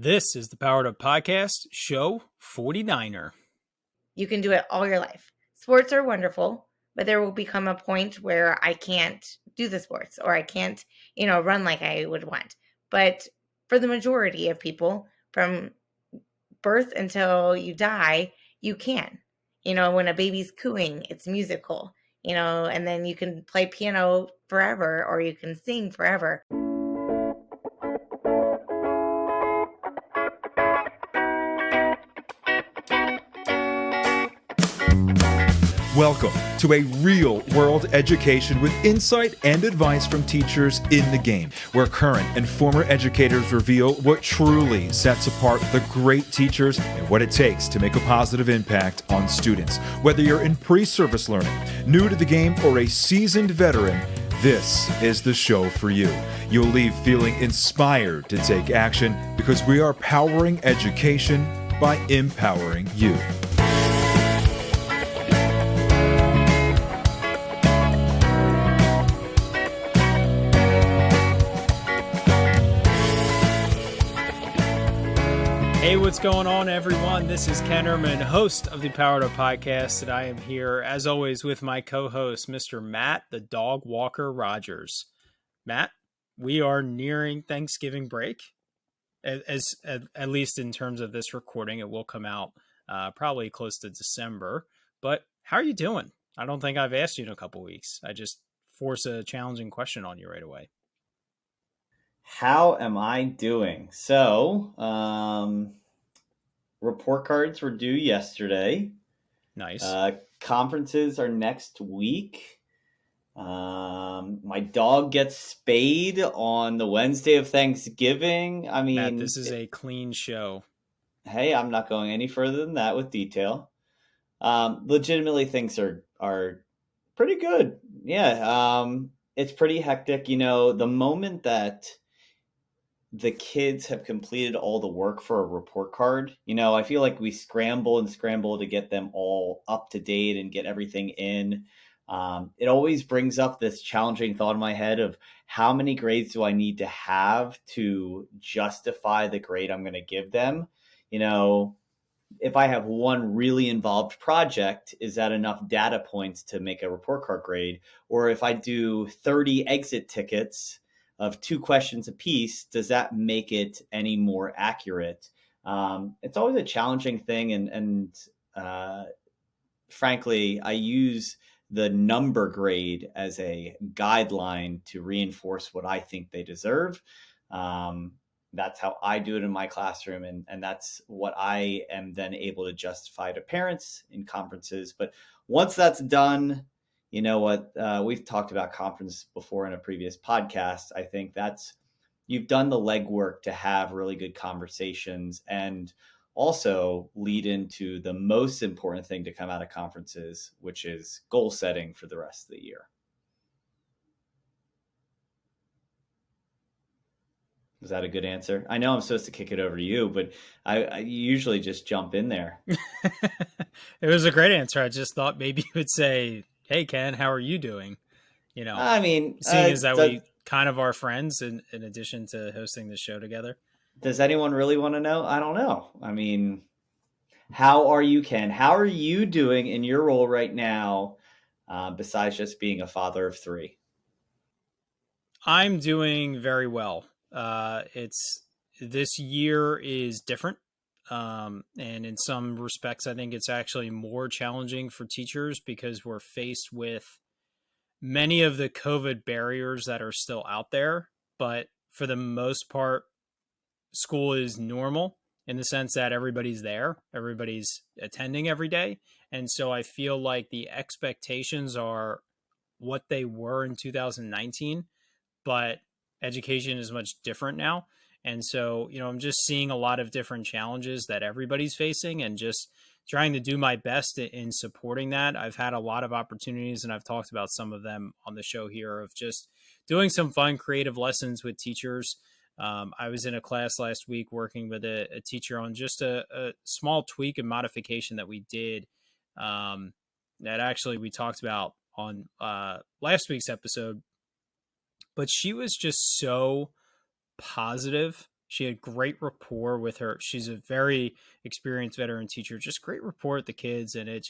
This is the Powered Up Podcast, show 49er. You can do it all your life. Sports are wonderful, but there will become a point where I can't do the sports or I can't, run like I would want. But for the majority of people, from birth until you die, you can. When a baby's cooing, it's musical, and then you can play piano forever or you can sing forever. Welcome to a real-world education with insight and advice from teachers in the game, where current and former educators reveal what truly sets apart the great teachers and what it takes to make a positive impact on students. Whether you're in pre-service learning, new to the game, or a seasoned veteran, this is the show for you. You'll leave feeling inspired to take action because we are powering education by empowering you. Hey, what's going on, everyone? This is Ken Erman, host of the Powered Up Podcast, and I am here, as always, with my co-host, Mr. Matt, the Dog Walker Rogers. Matt, we are nearing Thanksgiving break, at least in terms of this recording. It will come out probably close to December, but how are you doing? I don't think I've asked you in a couple weeks. I just force a challenging question on you right away. How am I doing? So, report cards were due yesterday. Nice. Conferences are next week. My dog gets spayed on the Wednesday of Thanksgiving. I mean, Matt, this is a clean show. Hey, I'm not going any further than that with detail. Legitimately, things are pretty good. Yeah. It's pretty hectic. The moment that the kids have completed all the work for a report card, I feel like we scramble to get them all up to date and get everything in. It always brings up this challenging thought in my head of how many grades do I need to have to justify the grade I'm going to give them? If I have one really involved project, is that enough data points to make a report card grade? Or if I do 30 exit tickets of 2 questions apiece, does that make it any more accurate? It's always a challenging thing. And frankly, I use the number grade as a guideline to reinforce what I think they deserve. That's how I do it in my classroom. And that's what I am then able to justify to parents in conferences. But once that's done, you know what? We've talked about conference before in a previous podcast. I think you've done the legwork to have really good conversations and also lead into the most important thing to come out of conferences, which is goal setting for the rest of the year. Is that a good answer? I know I'm supposed to kick it over to you, but I usually just jump in there. It was a great answer. I just thought maybe you would say, "Hey, Ken, how are you doing?" I mean, seeing as that we kind of are friends in addition to hosting the show together. Does anyone really want to know? I don't know. I mean, how are you, Ken? How are you doing in your role right now, besides just being a father of 3? I'm doing very well. This year is different. And in some respects, I think it's actually more challenging for teachers because we're faced with many of the COVID barriers that are still out there. But for the most part, school is normal in the sense that everybody's there, everybody's attending every day. And so I feel like the expectations are what they were in 2019, but education is much different now. And so, I'm just seeing a lot of different challenges that everybody's facing and just trying to do my best in supporting that. I've had a lot of opportunities, and I've talked about some of them on the show here, of just doing some fun, creative lessons with teachers. I was in a class last week working with a teacher on just a small tweak and modification that we did that actually we talked about on last week's episode. But she was just so positive She had great rapport with her. She's a very experienced veteran teacher, just great rapport with the kids. And it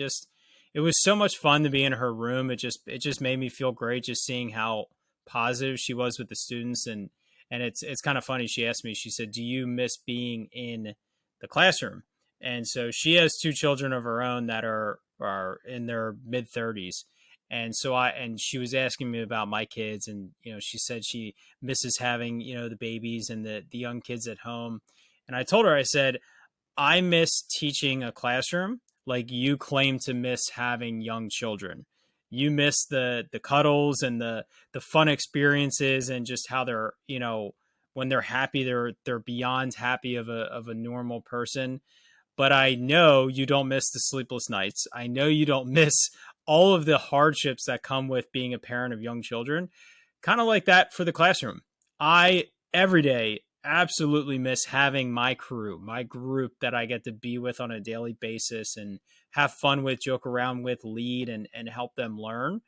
was so much fun to be in her room. It just made me feel great just seeing how positive she was with the students. And it's kind of funny. She asked me, she said, "Do you miss being in the classroom?" And so she has two children of her own that are in their mid 30s. And so and she was asking me about my kids, and she said she misses having the babies and the young kids at home. And I told her, I said, I miss teaching a classroom like you claim to miss having young children. You miss the cuddles and the fun experiences, and just how they're, when they're happy, they're beyond happy of a normal person. But I know you don't miss the sleepless nights. I know you don't miss all of the hardships that come with being a parent of young children. Kind of like that for the classroom. I, every day, absolutely miss having my crew, my group that I get to be with on a daily basis and have fun with, joke around with, lead, and help them learn.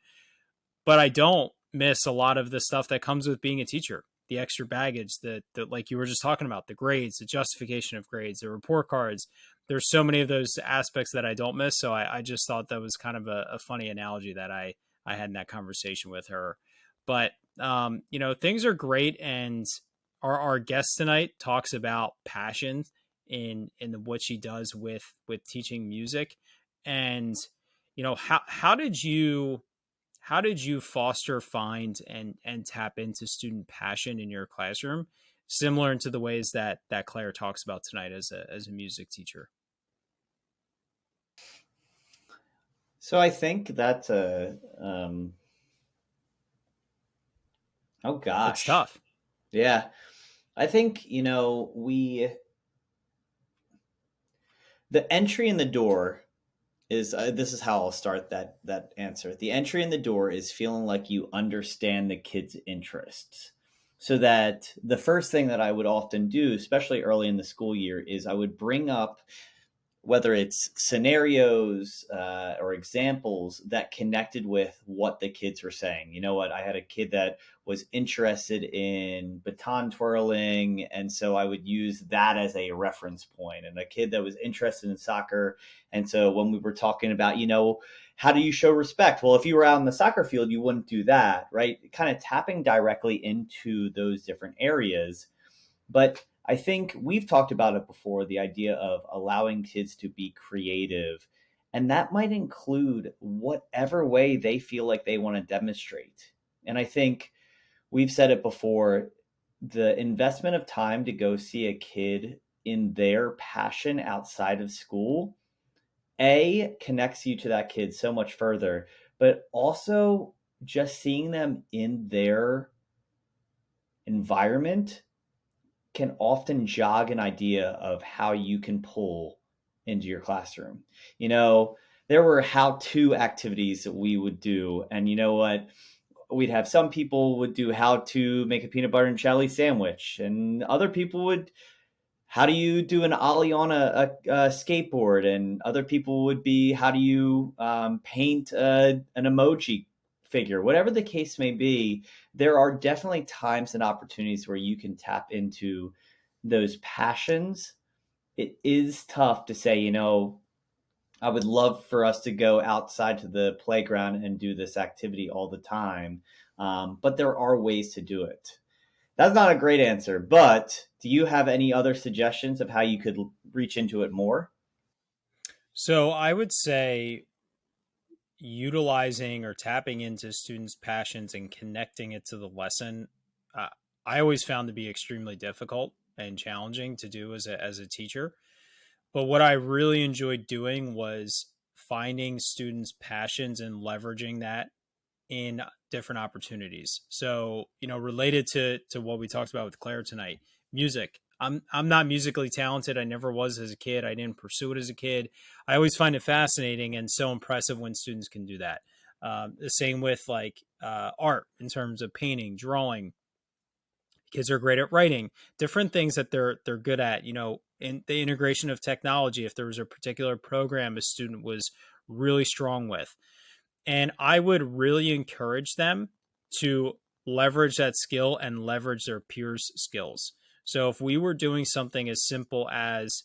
But I don't miss a lot of the stuff that comes with being a teacher. The extra baggage, that like you were just talking about, the grades, the justification of grades, the report cards. There's so many of those aspects that I don't miss. So I just thought that was kind of a funny analogy that I had in that conversation with her. But things are great, and our guest tonight talks about passion in what she does with teaching music. And how did you foster, find, and tap into student passion in your classroom, similar to the ways that Claire talks about tonight as a music teacher? So I think that's oh It's gosh. tough. Yeah. I think, the entry in the door is this is how I'll start that answer. The entry in the door is feeling like you understand the kid's interests. So that the first thing that I would often do, especially early in the school year, is I would bring up whether it's scenarios or examples that connected with what the kids were saying. You know what? I had a kid that was interested in baton twirling, and so I would use that as a reference point. And a kid that was interested in soccer, and so when we were talking about, how do you show respect? Well, if you were out in the soccer field, you wouldn't do that, right? Kind of tapping directly into those different areas. But I think we've talked about it before, the idea of allowing kids to be creative. And that might include whatever way they feel like they want to demonstrate. And I think we've said it before, the investment of time to go see a kid in their passion outside of school, A, connects you to that kid so much further, but also just seeing them in their environment can often jog an idea of how you can pull into your classroom. There were how-to activities that we would do, and you know what? We'd have some people would do how to make a peanut butter and jelly sandwich, and other people would how do you do an ollie on a skateboard, and other people would be how do you paint an emoji figure. Whatever the case may be, there are definitely times and opportunities where you can tap into those passions. It is tough to say, I would love for us to go outside to the playground and do this activity all the time, but there are ways to do it. That's not a great answer, but do you have any other suggestions of how you could reach into it more? So I would say utilizing or tapping into students' passions and connecting it to the lesson, uh, I always found to be extremely difficult and challenging to do as a teacher. But what I really enjoyed doing was finding students' passions and leveraging that in different opportunities. So, related to what we talked about with Claire tonight, music. I'm not musically talented. I never was as a kid. I didn't pursue it as a kid. I always find it fascinating and so impressive when students can do that. The same with like art in terms of painting, drawing. Kids are great at writing, different things that they're good at. In the integration of technology, if there was a particular program a student was really strong with, and I would really encourage them to leverage that skill and leverage their peers' skills. So if we were doing something as simple as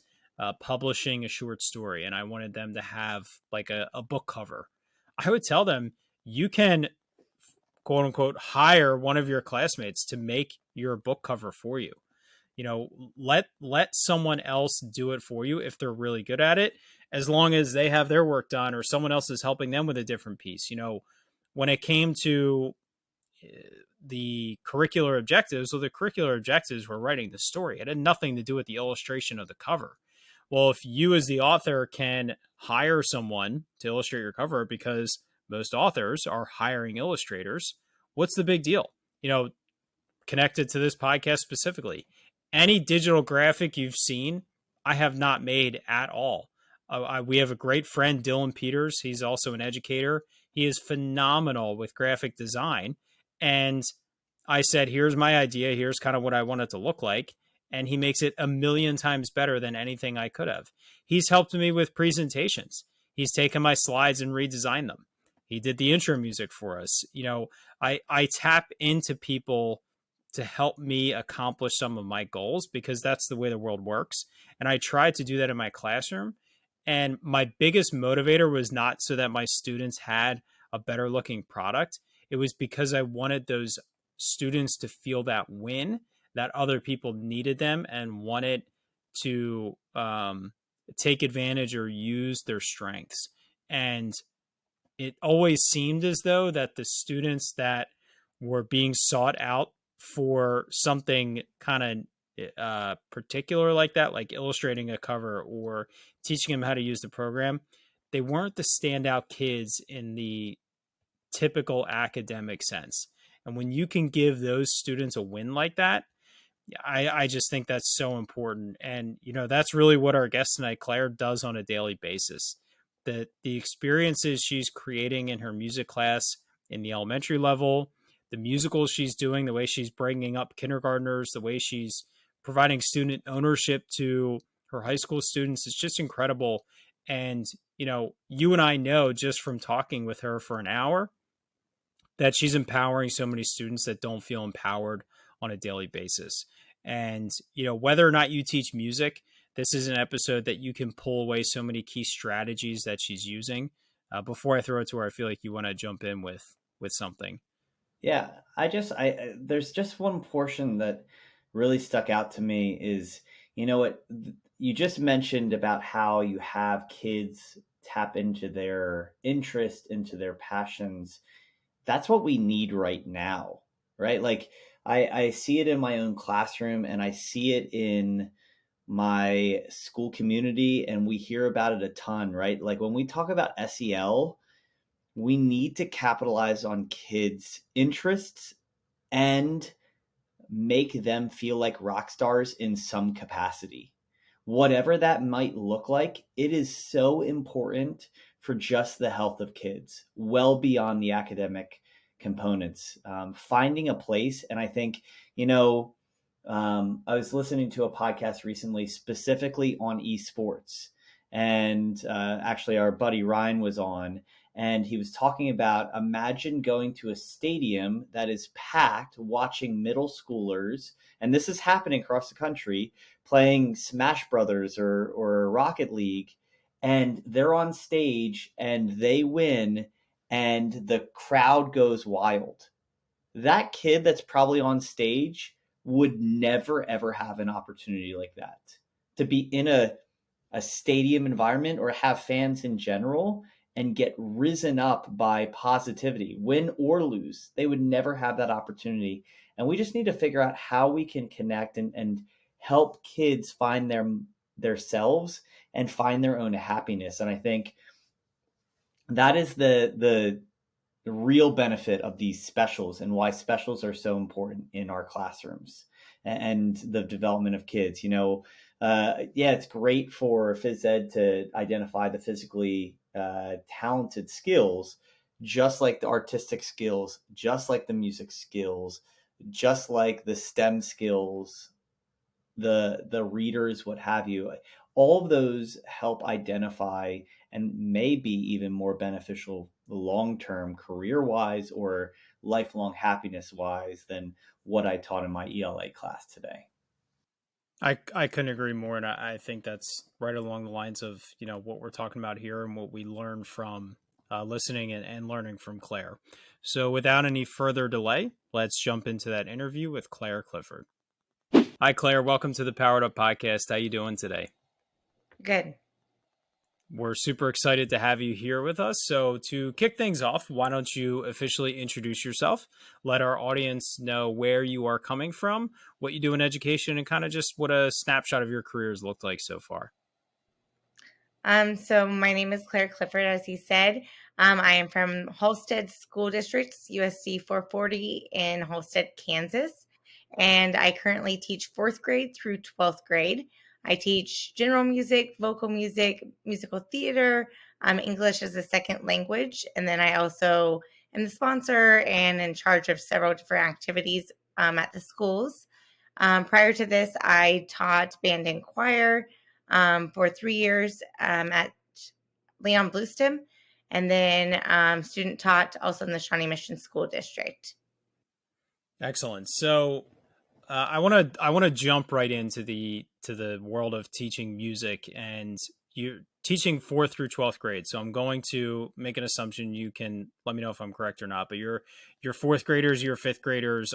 publishing a short story and I wanted them to have like a book cover, I would tell them you can quote unquote hire one of your classmates to make your book cover for you. You know, let someone else do it for you if they're really good at it, as long as they have their work done or someone else is helping them with a different piece. You know, when it came to the curricular objectives, so the curricular objectives were writing the story. It had nothing to do with the illustration of the cover. Well, if you as the author can hire someone to illustrate your cover, because most authors are hiring illustrators, what's the big deal? You know, connected to this podcast specifically, any digital graphic you've seen, I have not made at all. We have a great friend, Dylan Peters. He's also an educator. He is phenomenal with graphic design. And I said, here's my idea. Here's kind of what I want it to look like. And he makes it a million times better than anything I could have. He's helped me with presentations. He's taken my slides and redesigned them. He did the intro music for us. You know, I tap into people to help me accomplish some of my goals because that's the way the world works. And I tried to do that in my classroom. And my biggest motivator was not so that my students had a better looking product. It was because I wanted those students to feel that win, that other people needed them and wanted to take advantage or use their strengths. And it always seemed as though that the students that were being sought out for something kind of particular like that, like illustrating a cover or teaching them how to use the program, they weren't the standout kids in the typical academic sense. And when you can give those students a win like that, I just think that's so important. And, you know, that's really what our guest tonight, Claire, does on a daily basis. The experiences she's creating in her music class in the elementary level, the musicals she's doing, the way she's bringing up kindergartners, the way she's providing student ownership to her high school students, it's just incredible. And, you know, you and I know just from talking with her for an hour that she's empowering so many students that don't feel empowered on a daily basis. And, you know, whether or not you teach music, this is an episode that you can pull away so many key strategies that she's using. Before I throw it to her, I feel like you want to jump in with something. Yeah, I there's just one portion that really stuck out to me is, you know what, you just mentioned about how you have kids tap into their interest, into their passions. That's what we need right now, right? Like I see it in my own classroom and I see it in my school community and we hear about it a ton, right? Like when we talk about SEL, we need to capitalize on kids' interests and make them feel like rock stars in some capacity. Whatever that might look like, it is so important for just the health of kids, well beyond the academic components. Finding a place, and I think, you know, I was listening to a podcast recently specifically on esports, and actually our buddy Ryan was on, and he was talking about, imagine going to a stadium that is packed watching middle schoolers, and this is happening across the country, playing Smash Brothers or Rocket League, and they're on stage and they win and the crowd goes wild. That kid that's probably on stage would never ever have an opportunity like that to be in a stadium environment or have fans in general and get risen up by positivity, win or lose. They would never have that opportunity. And we just need to figure out how we can connect and help kids find their selves and find their own happiness. And I think that is the real benefit of these specials and why specials are so important in our classrooms and the development of kids. You know, yeah, it's great for phys ed to identify the physically talented skills, just like the artistic skills, just like the music skills, just like the STEM skills, the readers, what have you. All of those help identify and may be even more beneficial long-term career-wise or lifelong happiness-wise than what I taught in my ELA class today. I couldn't agree more, and I think that's right along the lines of what we're talking about here and what we learn from listening and learning from Claire. So, without any further delay, let's jump into that interview with Claire Clifford. Hi, Claire. Welcome to the Powered Up Podcast. How you doing today? Good. We're super excited to have you here with us. So, to kick things off, why don't you officially introduce yourself? Let our audience know where you are coming from, what you do in education, and kind of just what a snapshot of your career has looked like so far. So my name is Claire Clifford, as he said. I am from Halstead School District, USD 440 in Halstead, Kansas. And I currently teach 4th grade through 12th grade. I teach general music, vocal music, musical theater, English as a second language. And then I also am the sponsor and in charge of several different activities at the schools. Prior to this, I taught band and choir for 3 years at Leon Bluestem, and then student taught also in the Shawnee Mission School District. Excellent. So I want to jump right into the world of teaching music, and you teaching 4th through 12th grade. So I'm going to make an assumption. You can let me know if I'm correct or not. But your 4th graders, your 5th graders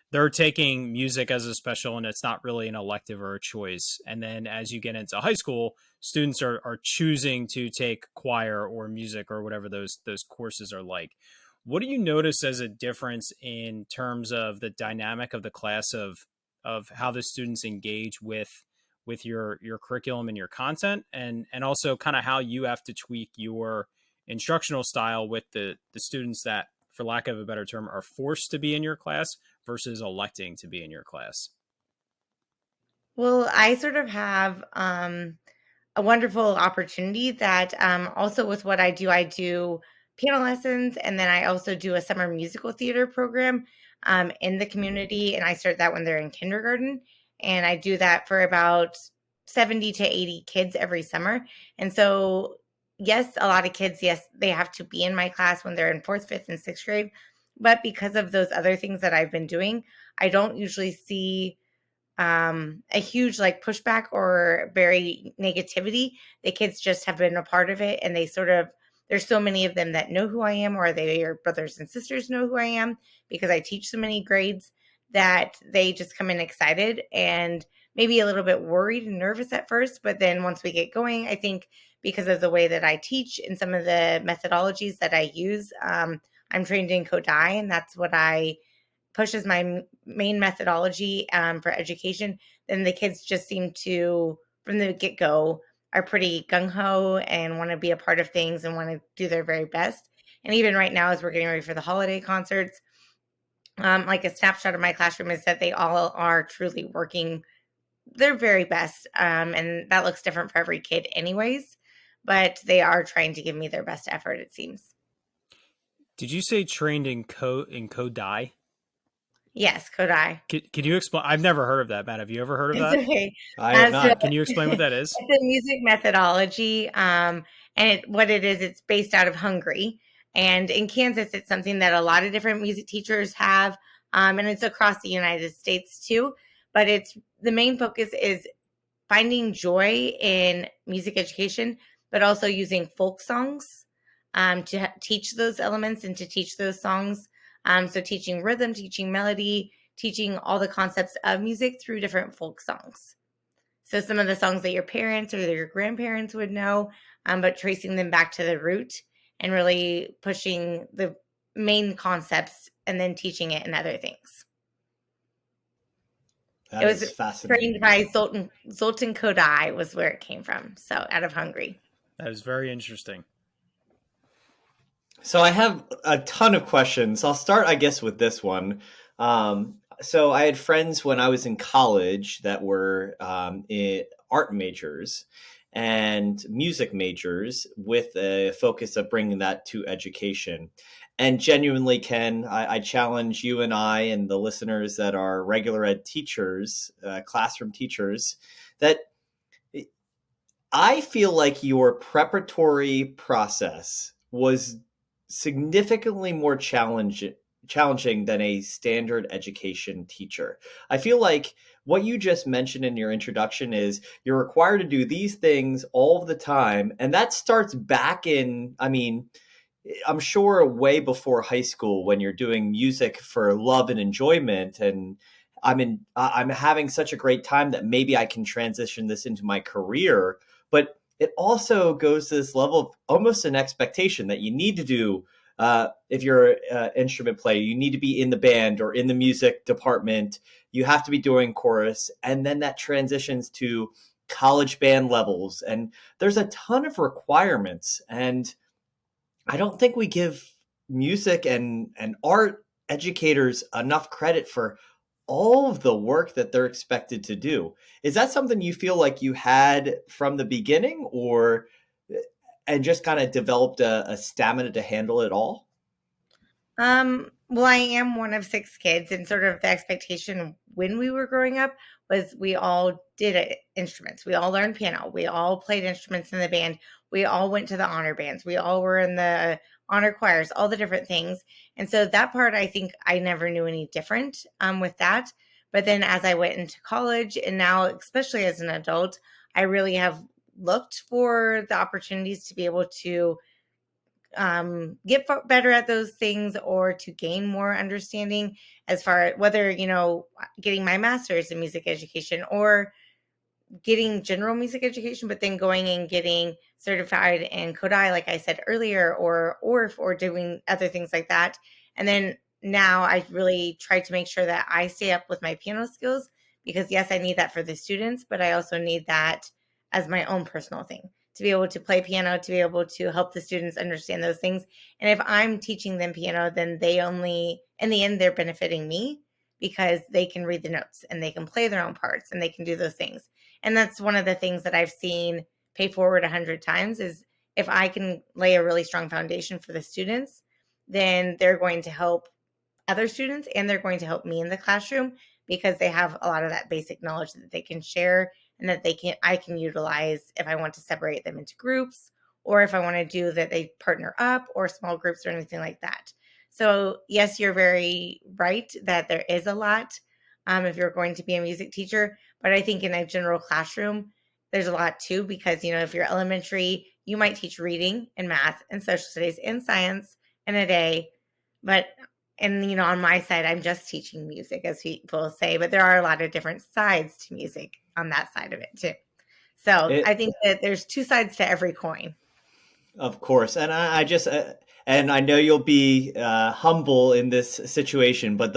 they're taking music as a special, and it's not really an elective or a choice. And then as you get into high school, students are choosing to take choir or music or whatever those courses are like. What do you notice as a difference in terms of the dynamic of the class of how the students engage with your curriculum and your content, and also kind of how you have to tweak your instructional style with the students that, for lack of a better term, are forced to be in your class versus electing to be in your class? Well, I sort of have a wonderful opportunity that also with what I do piano lessons, and then I also do a summer musical theater program in the community, and I start that when they're in kindergarten, and I do that for about 70 to 80 kids every summer. And so, yes, a lot of kids, yes, they have to be in my class when they're in 4th, 5th, and 6th grade, but because of those other things that I've been doing, I don't usually see a huge like pushback or very negativity. The kids just have been a part of it, and they sort of, there's so many of them that know who I am, or their brothers and sisters know who I am because I teach so many grades, that they just come in excited and maybe a little bit worried and nervous at first. But then once we get going, I think because of the way that I teach and some of the methodologies that I use, I'm trained in Kodaly, and that's what I push as my main methodology for education. Then the kids just seem to, from the get-go, are pretty gung-ho and want to be a part of things and want to do their very best. And even right now, as we're getting ready for the holiday concerts, like a snapshot of my classroom is that they all are truly working their very best. And that looks different for every kid anyways, but they are trying to give me their best effort, it seems. Did you say trained in Kodaly? Yes, Kodaly. Can you explain? I've never heard of that, Matt. Have you ever heard of It's that? okay. I have So not. Can you explain what that is? it's a music methodology, and what it is, it's based out of Hungary. And in Kansas, it's something that a lot of different music teachers have, and it's across the United States too. But it's, the main focus is finding joy in music education, but also using folk songs to teach those elements and to teach those songs. So teaching rhythm, teaching melody, teaching all the concepts of music through different folk songs. So some of the songs that your parents or your grandparents would know, but tracing them back to the root and really pushing the main concepts and then teaching it in other things. That It was is fascinating. trained by Zoltan Kodaly was where it came from. So out of Hungary. That is very interesting. So I have a ton of questions. I'll start, I guess, with this one. So I had friends when I was in college that were art majors and music majors with a focus of bringing that to education. And genuinely, Ken, I challenge you and I and the listeners that are regular ed teachers, classroom teachers, that I feel like your preparatory process was significantly more challenging than a standard education teacher. I feel like what you just mentioned in your introduction is you're required to do these things all the time. And that starts back in, I mean, I'm sure way before high school when you're doing music for love and enjoyment. And I'm having such a great time that maybe I can transition this into my career. But it also goes to this level of almost an expectation that you need to do. If you're an instrument player, you need to be in the band or in the music department. You have to be doing chorus. And then that transitions to college band levels. And there's a ton of requirements. And I don't think we give music and art educators enough credit for all of the work that they're expected to do. Is that something you feel like you had from the beginning, or and just kind of developed a stamina to handle it all? Well, I am one of 6 kids, and sort of the expectation when we were growing up was we all did instruments. We all learned piano. We all played instruments in the band. We all went to the honor bands. We all were in the honor choirs, all the different things. And so that part, I think I never knew any different with that. But then as I went into college and now, especially as an adult, I really have looked for the opportunities to be able to get better at those things or to gain more understanding as far as whether, getting my master's in music education or getting general music education, but then going and getting certified in Kodaly, like I said earlier, or doing other things like that. And then now I really try to make sure that I stay up with my piano skills because yes, I need that for the students, but I also need that as my own personal thing to be able to play piano, to be able to help the students understand those things. And if I'm teaching them piano, then they only, in the end, they're benefiting me because they can read the notes and they can play their own parts and they can do those things. And that's one of the things that I've seen pay forward 100 times is if I can lay a really strong foundation for the students, then they're going to help other students and they're going to help me in the classroom because they have a lot of that basic knowledge that they can share and that I can utilize if I want to separate them into groups or if I want to do that they partner up or small groups or anything like that. So yes, you're very right that there is a lot if you're going to be a music teacher, but I think in a general classroom, there's a lot too, because, if you're elementary, you might teach reading and math and social studies and science in a day. But, and, on my side, I'm just teaching music, as people say, but there are a lot of different sides to music on that side of it too. So I think that there's 2 sides to every coin. Of course. And I just, and I know you'll be humble in this situation, but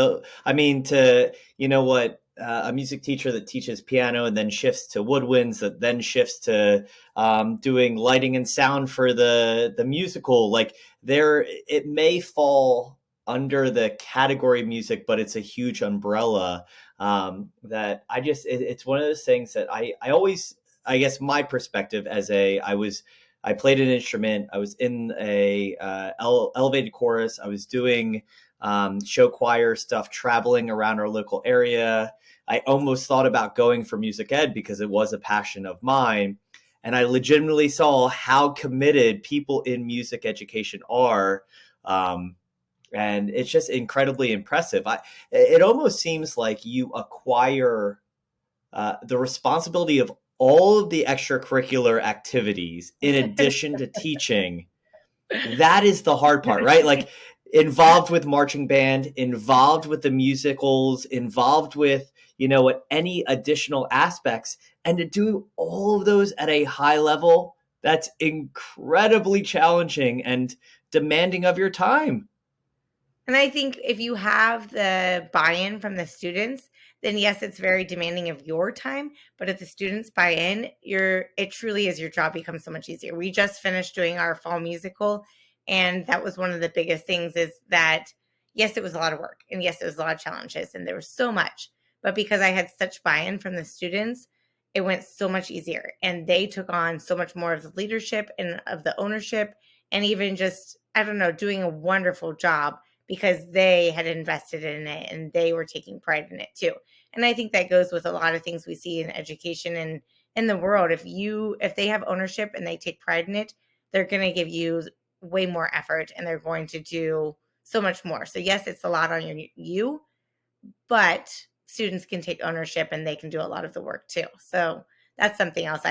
a music teacher that teaches piano and then shifts to woodwinds, that then shifts to doing lighting and sound for the musical, like it may fall under the category of music, but it's a huge umbrella that it's one of those things that I always, I guess my perspective I played an instrument. I was in a elevated chorus. I was doing show choir stuff, traveling around our local area. I almost thought about going for music ed because it was a passion of mine. And I legitimately saw how committed people in music education are. And it's just incredibly impressive. It almost seems like you acquire the responsibility of all of the extracurricular activities in addition to teaching. That is the hard part, right? Like involved with marching band, involved with the musicals, involved with, any additional aspects. And to do all of those at a high level, that's incredibly challenging and demanding of your time. And I think if you have the buy-in from the students, then yes, it's very demanding of your time. But if the students buy in, it truly is your job becomes so much easier. We just finished doing our fall musical, and that was one of the biggest things is that yes, it was a lot of work, and yes, it was a lot of challenges, and there was so much. But because I had such buy-in from the students, it went so much easier, and they took on so much more of the leadership and of the ownership, and even just I don't know, doing a wonderful job because they had invested in it and they were taking pride in it too. And I think that goes with a lot of things we see in education and in the world. If they have ownership and they take pride in it, they're going to give you way more effort and they're going to do so much more. So yes, it's a lot on you, but students can take ownership and they can do a lot of the work too. So that's something else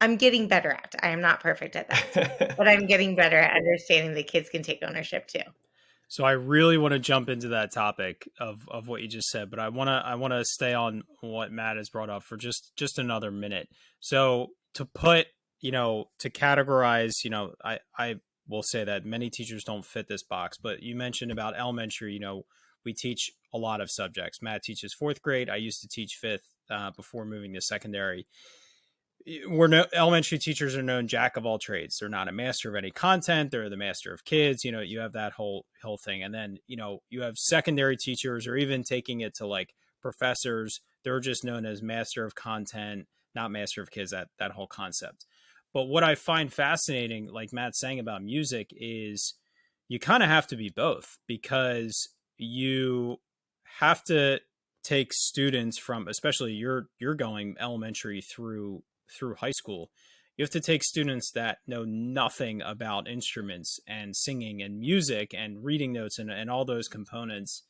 I'm getting better at. I am not perfect at that, but I'm getting better at understanding that kids can take ownership too. So I really want to jump into that topic of what you just said, but I want to stay on what Matt has brought up for just another minute. So to put, to categorize, I will say that many teachers don't fit this box, but you mentioned about elementary, we teach a lot of subjects. Matt teaches fourth grade. I used to teach fifth before moving to secondary. Elementary teachers are known jack of all trades. They're not a master of any content. They're the master of kids. You have that whole thing. And then, you have secondary teachers, or even taking it to like professors. They're just known as master of content, not master of kids, that whole concept. But what I find fascinating, like Matt's saying about music, is you kind of have to be both, because you have to take students from, especially you're going elementary through high school. You have to take students that know nothing about instruments and singing and music and reading notes and all those components,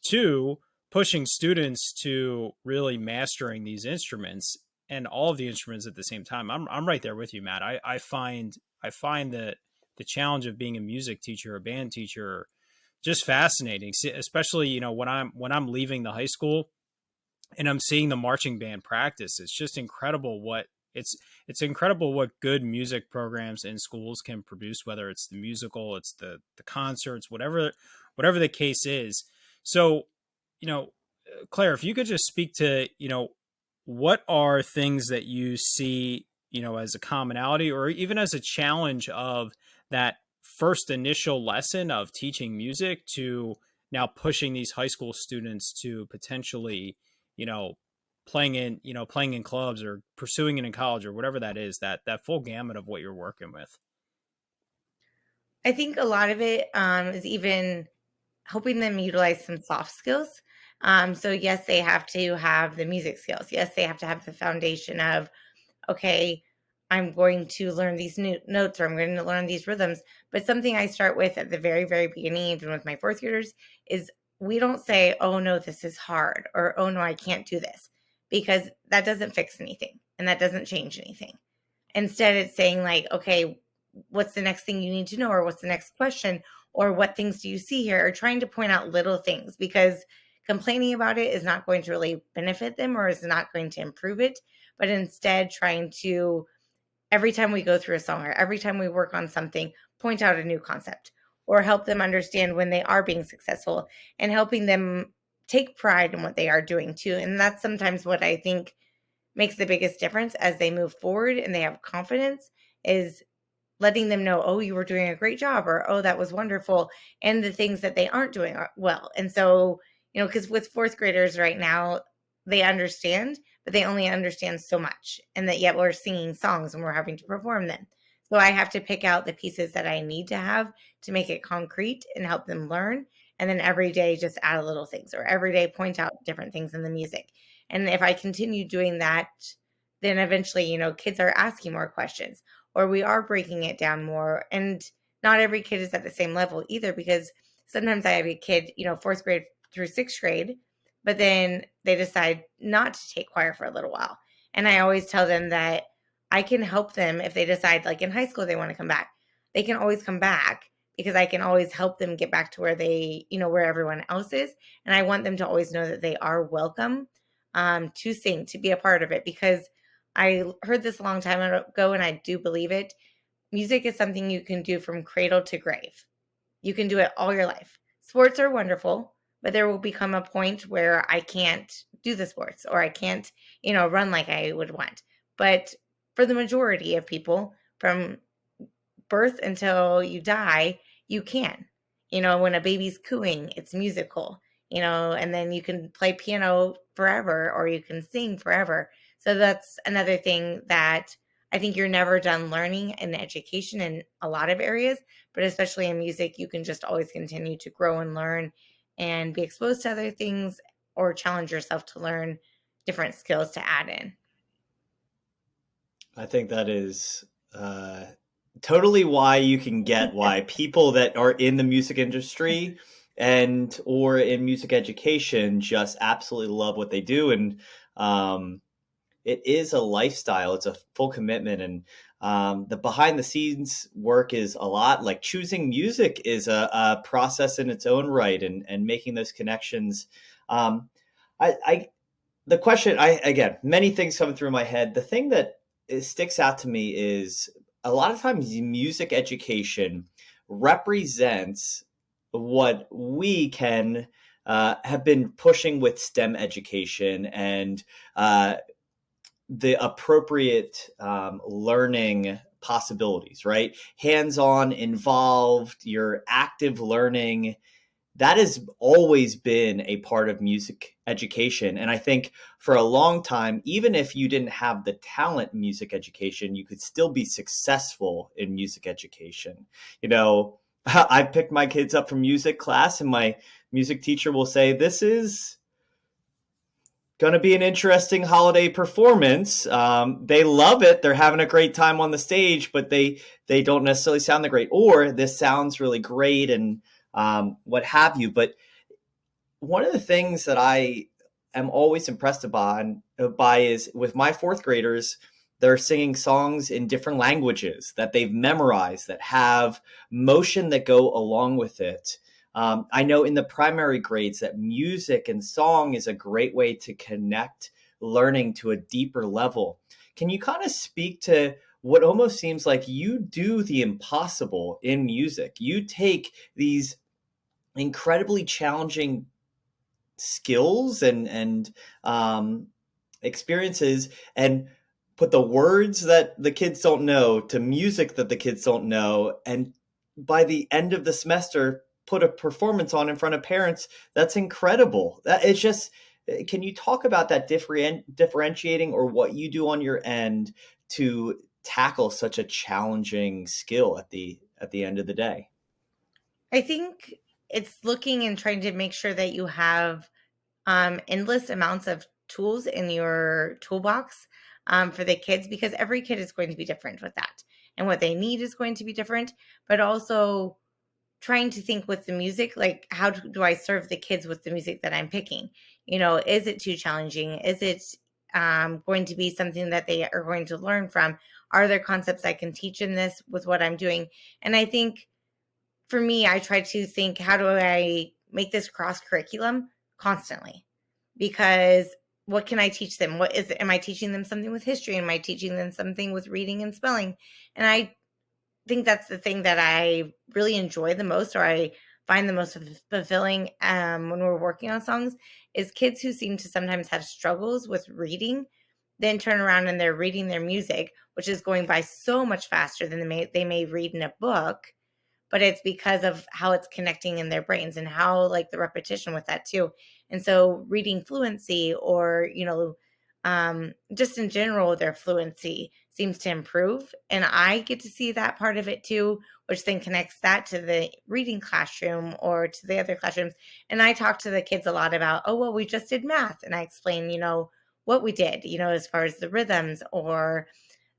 to pushing students to really mastering these instruments and all of the instruments at the same time. I'm right there with you, Matt. I find that the challenge of being a music teacher, a band teacher, just fascinating, especially, when I'm leaving the high school and I'm seeing the marching band practice. It's just incredible it's incredible what good music programs in schools can produce, whether it's the musical, it's the concerts, whatever the case is. So, Claire, if you could just speak to, what are things that you see, as a commonality or even as a challenge of that first initial lesson of teaching music to now pushing these high school students to potentially, playing in clubs or pursuing it in college or whatever that is, that full gamut of what you're working with. I think a lot of it is even helping them utilize some soft skills. So yes, they have to have the music skills. Yes, they have to have the foundation of, okay, I'm going to learn these new notes, or I'm going to learn these rhythms. But something I start with at the very, very beginning, even with my fourth graders, is we don't say, oh no, this is hard, or oh no, I can't do this, because that doesn't fix anything and that doesn't change anything. Instead, it's saying like, okay, what's the next thing you need to know, or what's the next question, or what things do you see here, or trying to point out little things, because complaining about it is not going to really benefit them or is not going to improve it. But instead, trying to, every time we go through a song or every time we work on something, point out a new concept or help them understand when they are being successful, and helping them take pride in what they are doing too. And that's sometimes what I think makes the biggest difference as they move forward and they have confidence, is letting them know, oh, you were doing a great job, or oh, that was wonderful, and the things that they aren't doing well. And so, because with fourth graders right now, they understand, but they only understand so much, and that yet we're singing songs and we're having to perform them. So I have to pick out the pieces that I need to have to make it concrete and help them learn. And then every day just add little things, or every day point out different things in the music. And if I continue doing that, then eventually, kids are asking more questions, or we are breaking it down more. And not every kid is at the same level either, because sometimes I have a kid, fourth grade through sixth grade, but then they decide not to take choir for a little while. And I always tell them that I can help them if they decide, like in high school, they want to come back. They can always come back, because I can always help them get back to where they, where everyone else is. And I want them to always know that they are welcome to sing, to be a part of it, because I heard this a long time ago and I do believe it. Music is something you can do from cradle to grave. You can do it all your life. Sports are wonderful, but there will become a point where I can't do the sports, or I can't, run like I would want. But for the majority of people, from birth until you die, you can. When a baby's cooing, it's musical, and then you can play piano forever, or you can sing forever. So that's another thing that I think you're never done learning in education in a lot of areas, but especially in music, you can just always continue to grow and learn and be exposed to other things, or challenge yourself to learn different skills to add in. I think that is totally why you can get why people that are in the music industry and or in music education just absolutely love what they do. And it is a lifestyle. It's a full commitment. And the behind the scenes work is a lot. Like choosing music is a process in its own right, and making those connections. Um, I the question, again, many things coming through my head. The thing that sticks out to me is a lot of times music education represents what we can have been pushing with STEM education and the appropriate learning possibilities, right? Hands on, involved, your active learning, that has always been a part of music education. And I think for a long time, even if you didn't have the talent in music education, you could still be successful in music education. You know, I picked my kids up from music class, and my music teacher will say, "This is going to be an interesting holiday performance." They love it. They're having a great time on the stage, but they don't necessarily sound that great. Or this sounds really great and what have you. But one of the things that I am always impressed by is with my fourth graders, they're singing songs in different languages that they've memorized that have motion that go along with it. I know in the primary grades that music and song is a great way to connect learning to a deeper level. Can you kind of speak to what almost seems like you do the impossible in music? You take these incredibly challenging skills and experiences and put the words that the kids don't know to music that the kids don't know, and by the end of the semester put a performance on in front of parents. That's incredible. That it's just, can you talk about that differentiating or what you do on your end to tackle such a challenging skill at the end of the day? I think it's looking and trying to make sure that you have endless amounts of tools in your toolbox for the kids, because every kid is going to be different with that. And what they need is going to be different, but also trying to think with the music, like, how do I serve the kids with the music that I'm picking? You know, is it too challenging? Is it going to be something that they are going to learn from? Are there concepts I can teach in this with what I'm doing? And I think for me, I try to think, how do I make this cross curriculum constantly? Because what can I teach them? What is, am I teaching them something with history? Am I teaching them something with reading and spelling? And I think that's the thing that I really enjoy the most, or I find the most fulfilling when we're working on songs, is kids who seem to sometimes have struggles with reading, then turn around and they're reading their music, which is going by so much faster than they may read in a book, but it's because of how it's connecting in their brains and how, like, the repetition with that too. And so reading fluency, or, you know, just in general, their fluency seems to improve. And I get to see that part of it too, which then connects that to the reading classroom or to the other classrooms. And I talk to the kids a lot about, oh, well, we just did math. And I explain, you know, what we did, you know, as far as the rhythms or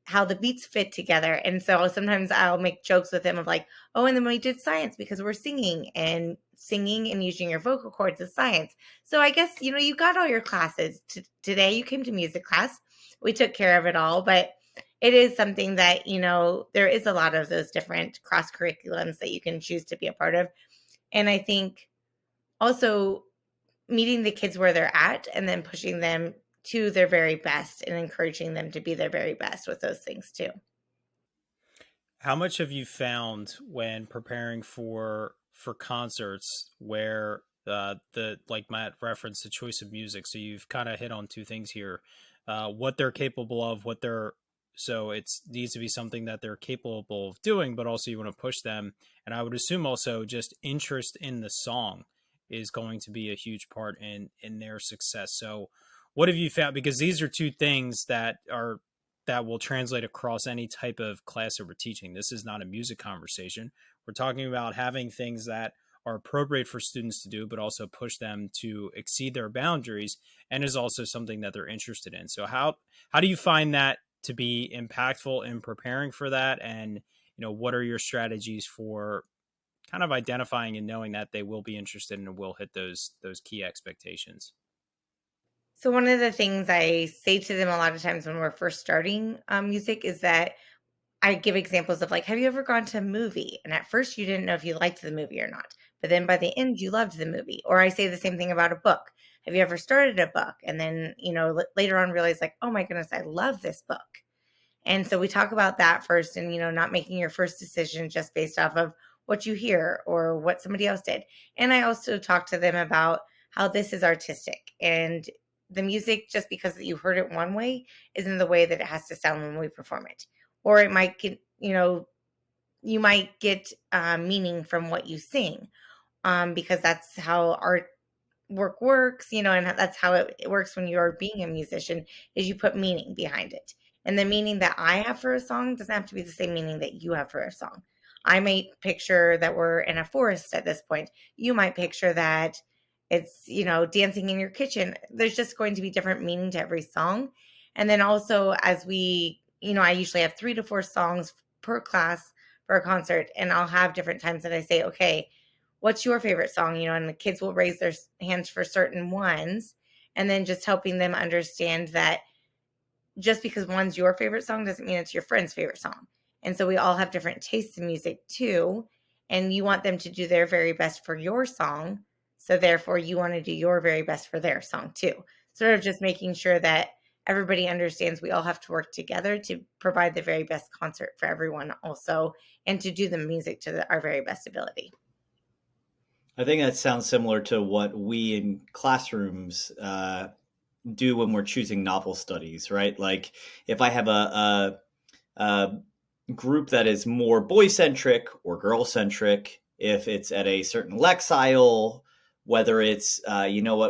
how the beats fit together. And so sometimes I'll make jokes with him of like, oh, and then we did science because we're singing and using your vocal cords is science. So I guess, you know, you got all your classes. Today you came to music class. We took care of it all, but it is something that, you know, there is a lot of those different cross curriculums that you can choose to be a part of. And I think also meeting the kids where they're at and then pushing them to their very best and encouraging them to be their very best with those things too. How much have you found when preparing for concerts where the like Matt referenced the choice of music? So you've kind of hit on two things here: what they're capable of, what they're so it needs to be something that they're capable of doing, but also you want to push them. And I would assume also just interest in the song is going to be a huge part in their success. So what have you found? Because these are two things that will translate across any type of class that we're teaching. This is not a music conversation. We're talking about having things that are appropriate for students to do, but also push them to exceed their boundaries, and is also something that they're interested in. So how do you find that to be impactful in preparing for that? And what are your strategies for kind of identifying and knowing that they will be interested and will hit those key expectations? So one of the things I say to them a lot of times when we're first starting music is that I give examples of like, have you ever gone to a movie? And at first you didn't know if you liked the movie or not, but then by the end you loved the movie. Or I say the same thing about a book. Have you ever started a book and then, later on realize like, oh my goodness, I love this book. And so we talk about that first and, not making your first decision just based off of what you hear or what somebody else did. And I also talk to them about how this is artistic and the music, just because you heard it one way, isn't the way that it has to sound when we perform it. Or it might get, you might get meaning from what you sing, because that's how art works, and that's how it works when you're being a musician, is you put meaning behind it. And the meaning that I have for a song doesn't have to be the same meaning that you have for a song. I might picture that we're in a forest at this point. You might picture that it's, dancing in your kitchen. There's just going to be different meaning to every song. And then also as I usually have 3 to 4 songs per class for a concert, and I'll have different times that I say, okay, what's your favorite song? And the kids will raise their hands for certain ones. And then just helping them understand that just because one's your favorite song doesn't mean it's your friend's favorite song. And so we all have different tastes in music too. And you want them to do their very best for your song. So therefore you want to do your very best for their song too. Sort of just making sure that everybody understands we all have to work together to provide the very best concert for everyone also, and to do the music to our very best ability. I think that sounds similar to what we in classrooms do when we're choosing novel studies, right? Like if I have a group that is more boy-centric or girl-centric, if it's at a certain lexile, whether it's,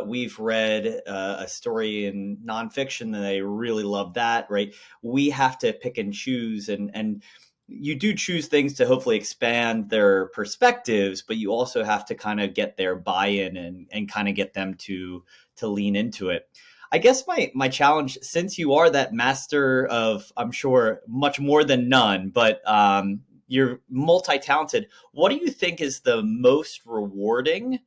we've read a story in nonfiction and they really love that, right? We have to pick and choose, and you do choose things to hopefully expand their perspectives, but you also have to kind of get their buy-in and kind of get them to lean into it. I guess my challenge, since you are that master of, I'm sure, much more than none, but you're multi-talented, what do you think is the most rewarding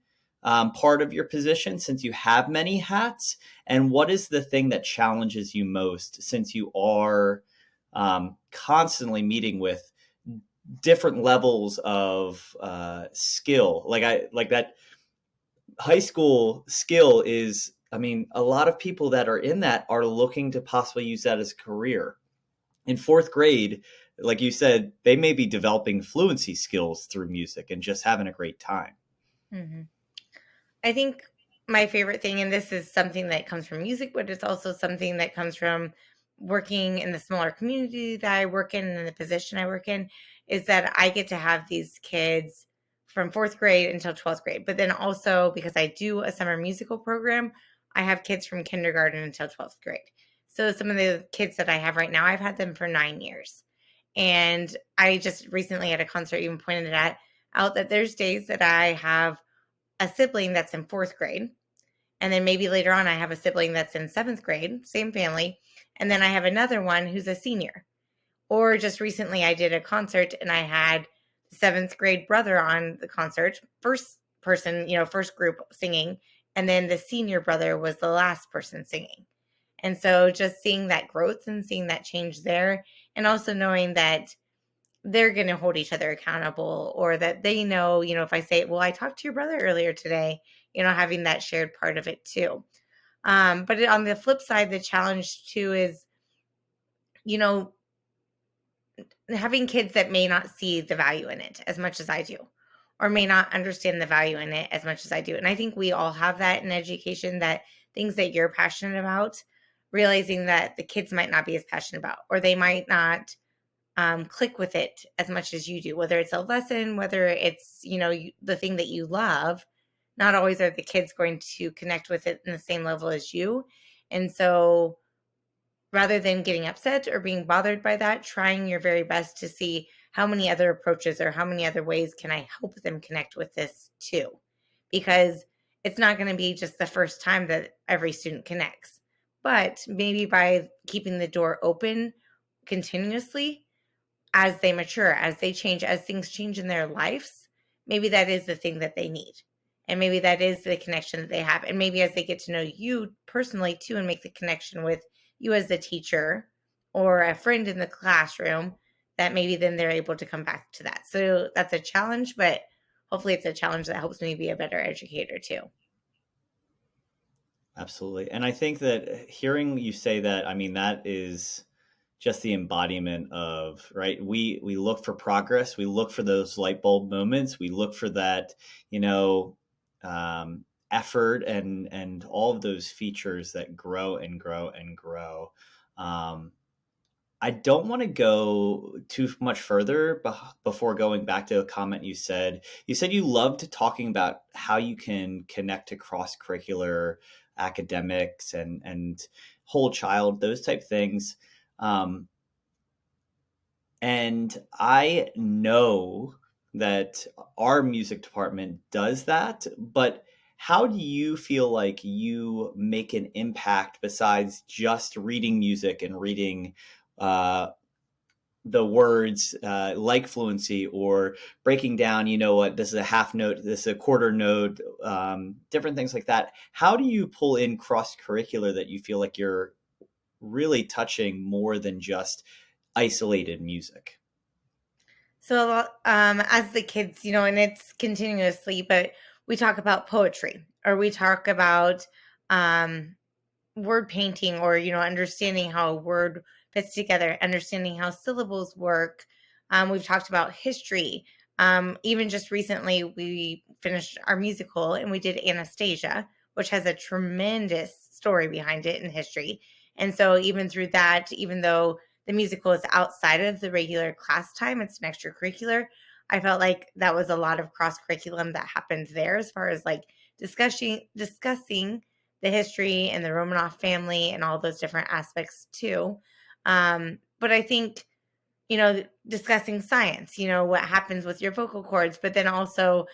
part of your position, since you have many hats? And what is the thing that challenges you most, since you are constantly meeting with different levels of skill? Like that high school skill is, a lot of people that are in that are looking to possibly use that as a career. In 4th grade, like you said, they may be developing fluency skills through music and just having a great time. Mm-hmm. I think my favorite thing, and this is something that comes from music, but it's also something that comes from working in the smaller community that I work in and the position I work in, is that I get to have these kids from 4th grade until 12th grade. But then also, because I do a summer musical program, I have kids from kindergarten until 12th grade. So some of the kids that I have right now, I've had them for 9 years. And I just recently at a concert even pointed out that there's days that I have a sibling that's in 4th grade. And then maybe later on, I have a sibling that's in 7th grade, same family. And then I have another one who's a senior. Or just recently, I did a concert and I had the 7th grade brother on the concert, first person, first group singing. And then the senior brother was the last person singing. And so just seeing that growth and seeing that change there, and also knowing that they're going to hold each other accountable, or that they know, if I say, well, I talked to your brother earlier today, having that shared part of it too. But on the flip side, the challenge too is, having kids that may not see the value in it as much as I do, or may not understand the value in it as much as I do. And I think we all have that in education, that things that you're passionate about, realizing that the kids might not be as passionate about, or they might not click with it as much as you do, whether it's a lesson, whether it's, the thing that you love. Not always are the kids going to connect with it in the same level as you. And so rather than getting upset or being bothered by that, trying your very best to see how many other approaches or how many other ways can I help them connect with this too? Because it's not going to be just the first time that every student connects, but maybe by keeping the door open continuously, as they mature, as they change, as things change in their lives, maybe that is the thing that they need. And maybe that is the connection that they have. And maybe as they get to know you personally too, and make the connection with you as the teacher or a friend in the classroom, that maybe then they're able to come back to that. So that's a challenge, but hopefully it's a challenge that helps me be a better educator too. Absolutely. And I think that hearing you say that, I mean, that is just the embodiment of, right? We look for progress. We look for those light bulb moments. We look for that, you know, effort and all of those features that grow and grow and grow. I don't want to go too much further before going back to a comment you said. You said you loved talking about how you can connect to cross-curricular academics and whole child, those type things. And I know that our music department does that, but how do you feel like you make an impact besides just reading music and reading uh, the words like fluency, or breaking down, you know what, this is a half note, this is a quarter note, different things like that? How do you pull in cross curricular that you feel like you're really touching more than just isolated music? So a lot, as the kids, and it's continuously, but we talk about poetry, or we talk about um, word painting, or understanding how a word fits together, understanding how syllables work. We've talked about history. Even just recently we finished our musical and we did Anastasia, which has a tremendous story behind it in history. And so even through that, even though the musical is outside of the regular class time, it's an extracurricular, I felt like that was a lot of cross curriculum that happened there, as far as like discussing the history and the Romanov family and all those different aspects too. But I think, discussing science, what happens with your vocal cords, but then also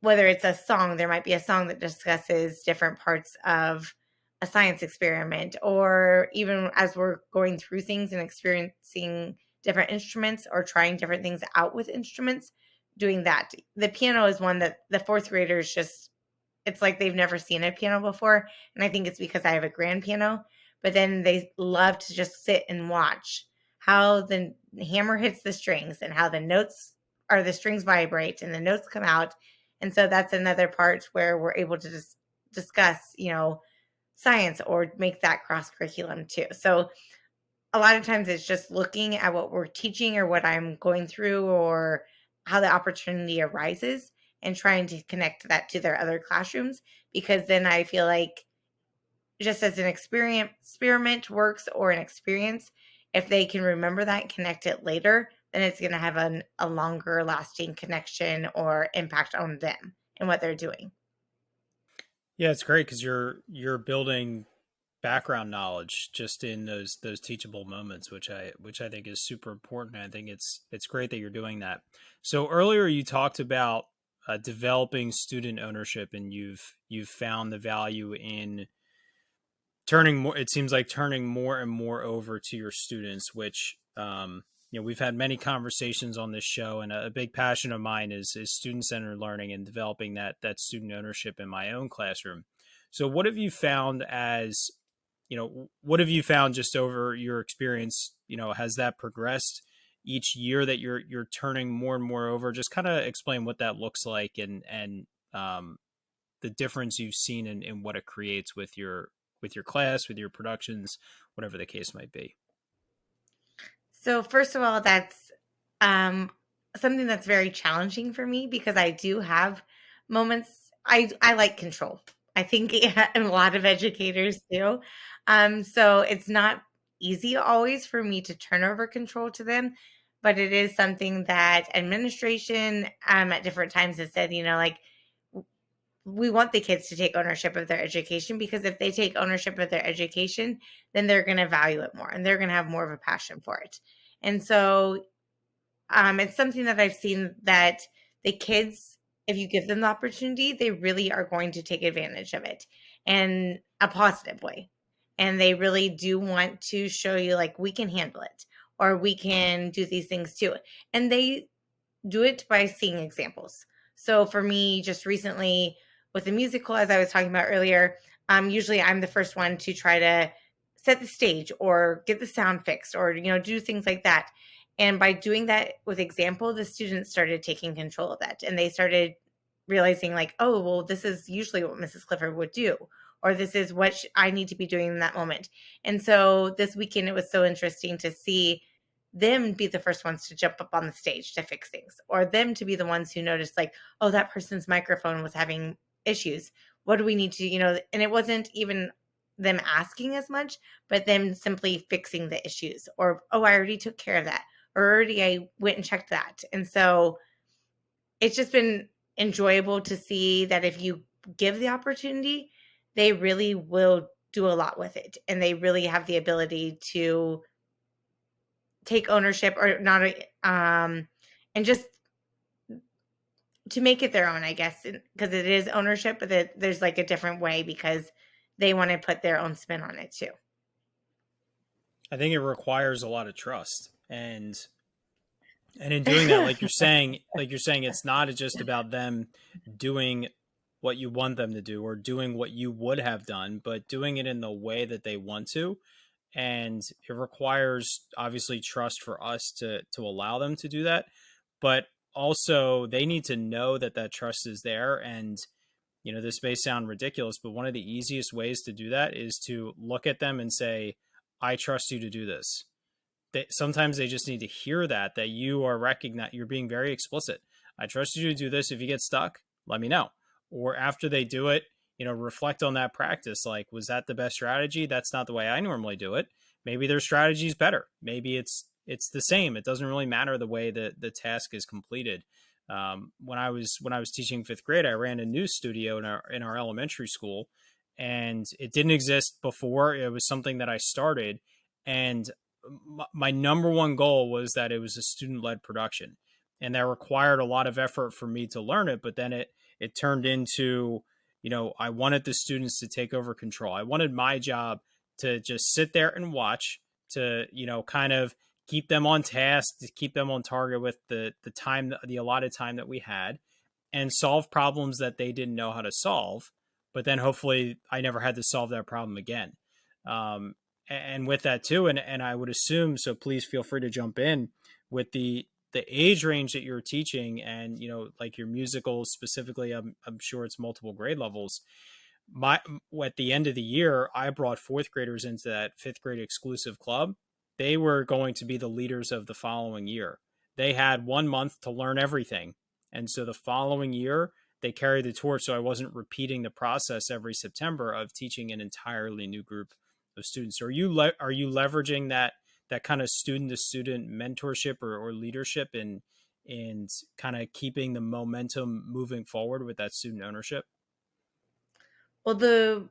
whether it's a song, there might be a song that discusses different parts of a science experiment, or even as we're going through things and experiencing different instruments or trying different things out with instruments, doing that. The piano is one that the fourth graders just, it's like they've never seen a piano before. And I think it's because I have a grand piano, but then they love to just sit and watch how the hammer hits the strings and how the strings vibrate and the notes come out. And so that's another part where we're able to just discuss, science, or make that cross curriculum too. So a lot of times it's just looking at what we're teaching or what I'm going through or how the opportunity arises, and trying to connect that to their other classrooms, because then I feel like, just as an experiment works, or an experience, if they can remember that and connect it later, then it's going to have a longer lasting connection or impact on them and what they're doing. Yeah, it's great because you're building background knowledge just in those teachable moments, which I think is super important. I think it's great that you're doing that. So earlier you talked about developing student ownership, and you've found the value in turning more. It seems like turning more and more over to your students, which we've had many conversations on this show, and a big passion of mine is student-centered learning and developing that student ownership in my own classroom. So what have you found just over your experience? Has that progressed each year that you're turning more and more over? Just kind of explain what that looks like, and the difference you've seen in what it creates with your class, with your productions, whatever the case might be. So first of all, that's something that's very challenging for me, because I do have moments. I like control. I think a lot of educators do. So it's not easy always for me to turn over control to them, but it is something that administration at different times has said, like, we want the kids to take ownership of their education, because if they take ownership of their education, then they're going to value it more and they're going to have more of a passion for it. And so it's something that I've seen that the kids, if you give them the opportunity, they really are going to take advantage of it in a positive way. And they really do want to show you, like, we can handle it, or we can do these things too. And they do it by seeing examples. So for me, just recently with the musical, as I was talking about earlier, usually I'm the first one to try to set the stage or get the sound fixed or, do things like that. And by doing that with example, the students started taking control of that, and they started realizing like, oh, well, this is usually what Mrs. Clifford would do, or this is what I need to be doing in that moment. And so this weekend, it was so interesting to see them be the first ones to jump up on the stage to fix things, or them to be the ones who noticed like, oh, that person's microphone was having issues. What do we need to, and it wasn't even them asking as much, but them simply fixing the issues, or, oh, I already took care of that, or already I went and checked that. And so it's just been enjoyable to see that if you give the opportunity, they really will do a lot with it. And they really have the ability to take ownership, or not, and just to make it their own, I guess, because it is ownership, but there's like a different way because they want to put their own spin on it too. I think it requires a lot of trust, and in doing that, like you're saying, it's not just about them doing what you want them to do or doing what you would have done, but doing it in the way that they want to. And it requires obviously trust for us to allow them to do that, but also they need to know that that trust is there. And this may sound ridiculous, but one of the easiest ways to do that is to look at them and say, I trust you to do this. Sometimes they just need to hear that you are recognized, you're being very explicit. I trust you to do this. If you get stuck, let me know. Or after they do it, reflect on that practice. Like, was that the best strategy? That's not the way I normally do it. Maybe their strategy is better. Maybe it's the same. It doesn't really matter the way that the task is completed. When I was teaching fifth grade, I ran a news studio in our elementary school, and it didn't exist before. It was something that I started, and my number one goal was that it was a student-led production, and that required a lot of effort for me to learn it. But then it turned into, I wanted the students to take over control. I wanted my job to just sit there and watch, to, kind of keep them on task, to keep them on target with the time, the allotted time that we had, and solve problems that they didn't know how to solve. But then hopefully I never had to solve that problem again. And with that too, and I would assume, so please feel free to jump in with the age range that you're teaching, and like your musicals specifically, I'm sure it's multiple grade levels. At the end of the year, I brought fourth graders into that fifth grade exclusive club. They were going to be the leaders of the following year. They had 1 month to learn everything, and so the following year they carried the torch. So I wasn't repeating the process every September of teaching an entirely new group of students. Are you leveraging that kind of student to student mentorship or leadership and kind of keeping the momentum moving forward with that student ownership? Well, the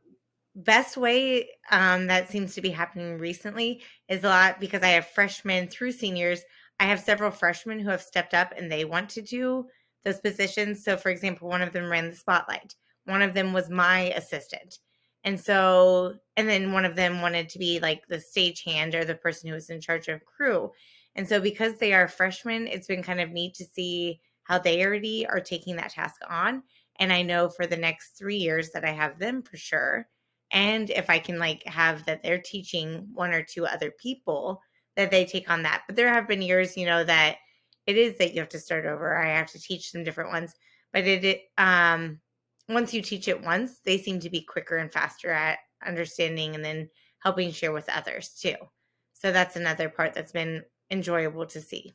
best way that seems to be happening recently is a lot because I have freshmen through seniors. I have several freshmen who have stepped up and they want to do those positions. So, for example, one of them ran the spotlight. One of them was my assistant. And then one of them wanted to be like the stagehand or the person who was in charge of crew. And so because they are freshmen, it's been kind of neat to see how they already are taking that task on. And I know for the next 3 years that I have them for sure. And if I can like have that they're teaching one or two other people, that they take on that. But there have been years, that it is that you have to start over. I have to teach them different ones. But once you teach it once, they seem to be quicker and faster at understanding and then helping share with others too. So that's another part that's been enjoyable to see.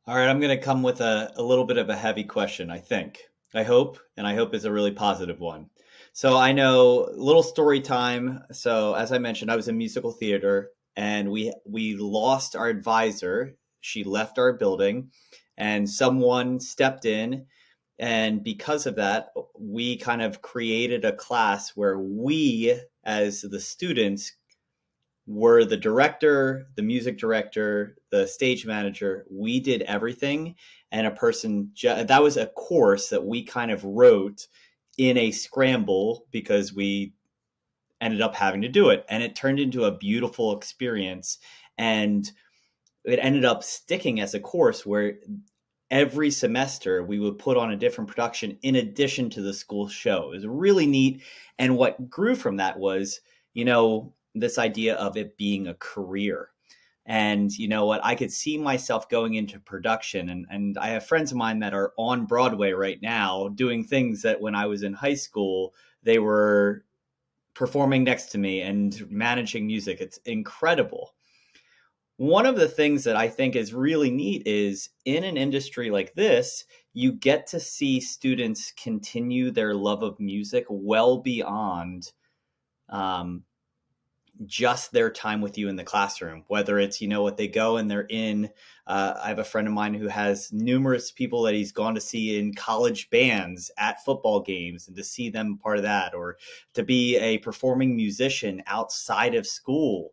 All right, I'm going to come with a little bit of a heavy question, I think. I hope it's a really positive one. So I know, little story time. So as I mentioned, I was in musical theater, and we lost our advisor. She left our building, and someone stepped in. And because of that, we kind of created a class where we, as the students, were the director, the music director, the stage manager. We did everything. And that was a course that we kind of wrote in a scramble because we ended up having to do it. And it turned into a beautiful experience. And it ended up sticking as a course where every semester we would put on a different production in addition to the school show. It was really neat. And what grew from that was, this idea of it being a career. And you know what? I could see myself going into production. And I have friends of mine that are on Broadway right now doing things that when I was in high school, they were performing next to me and managing music. It's incredible. One of the things that I think is really neat is in an industry like this, you get to see students continue their love of music well beyond um, just their time with you in the classroom, whether it's, what they go and they're in. I have a friend of mine who has numerous people that he's gone to see in college bands at football games, and to see them part of that, or to be a performing musician outside of school.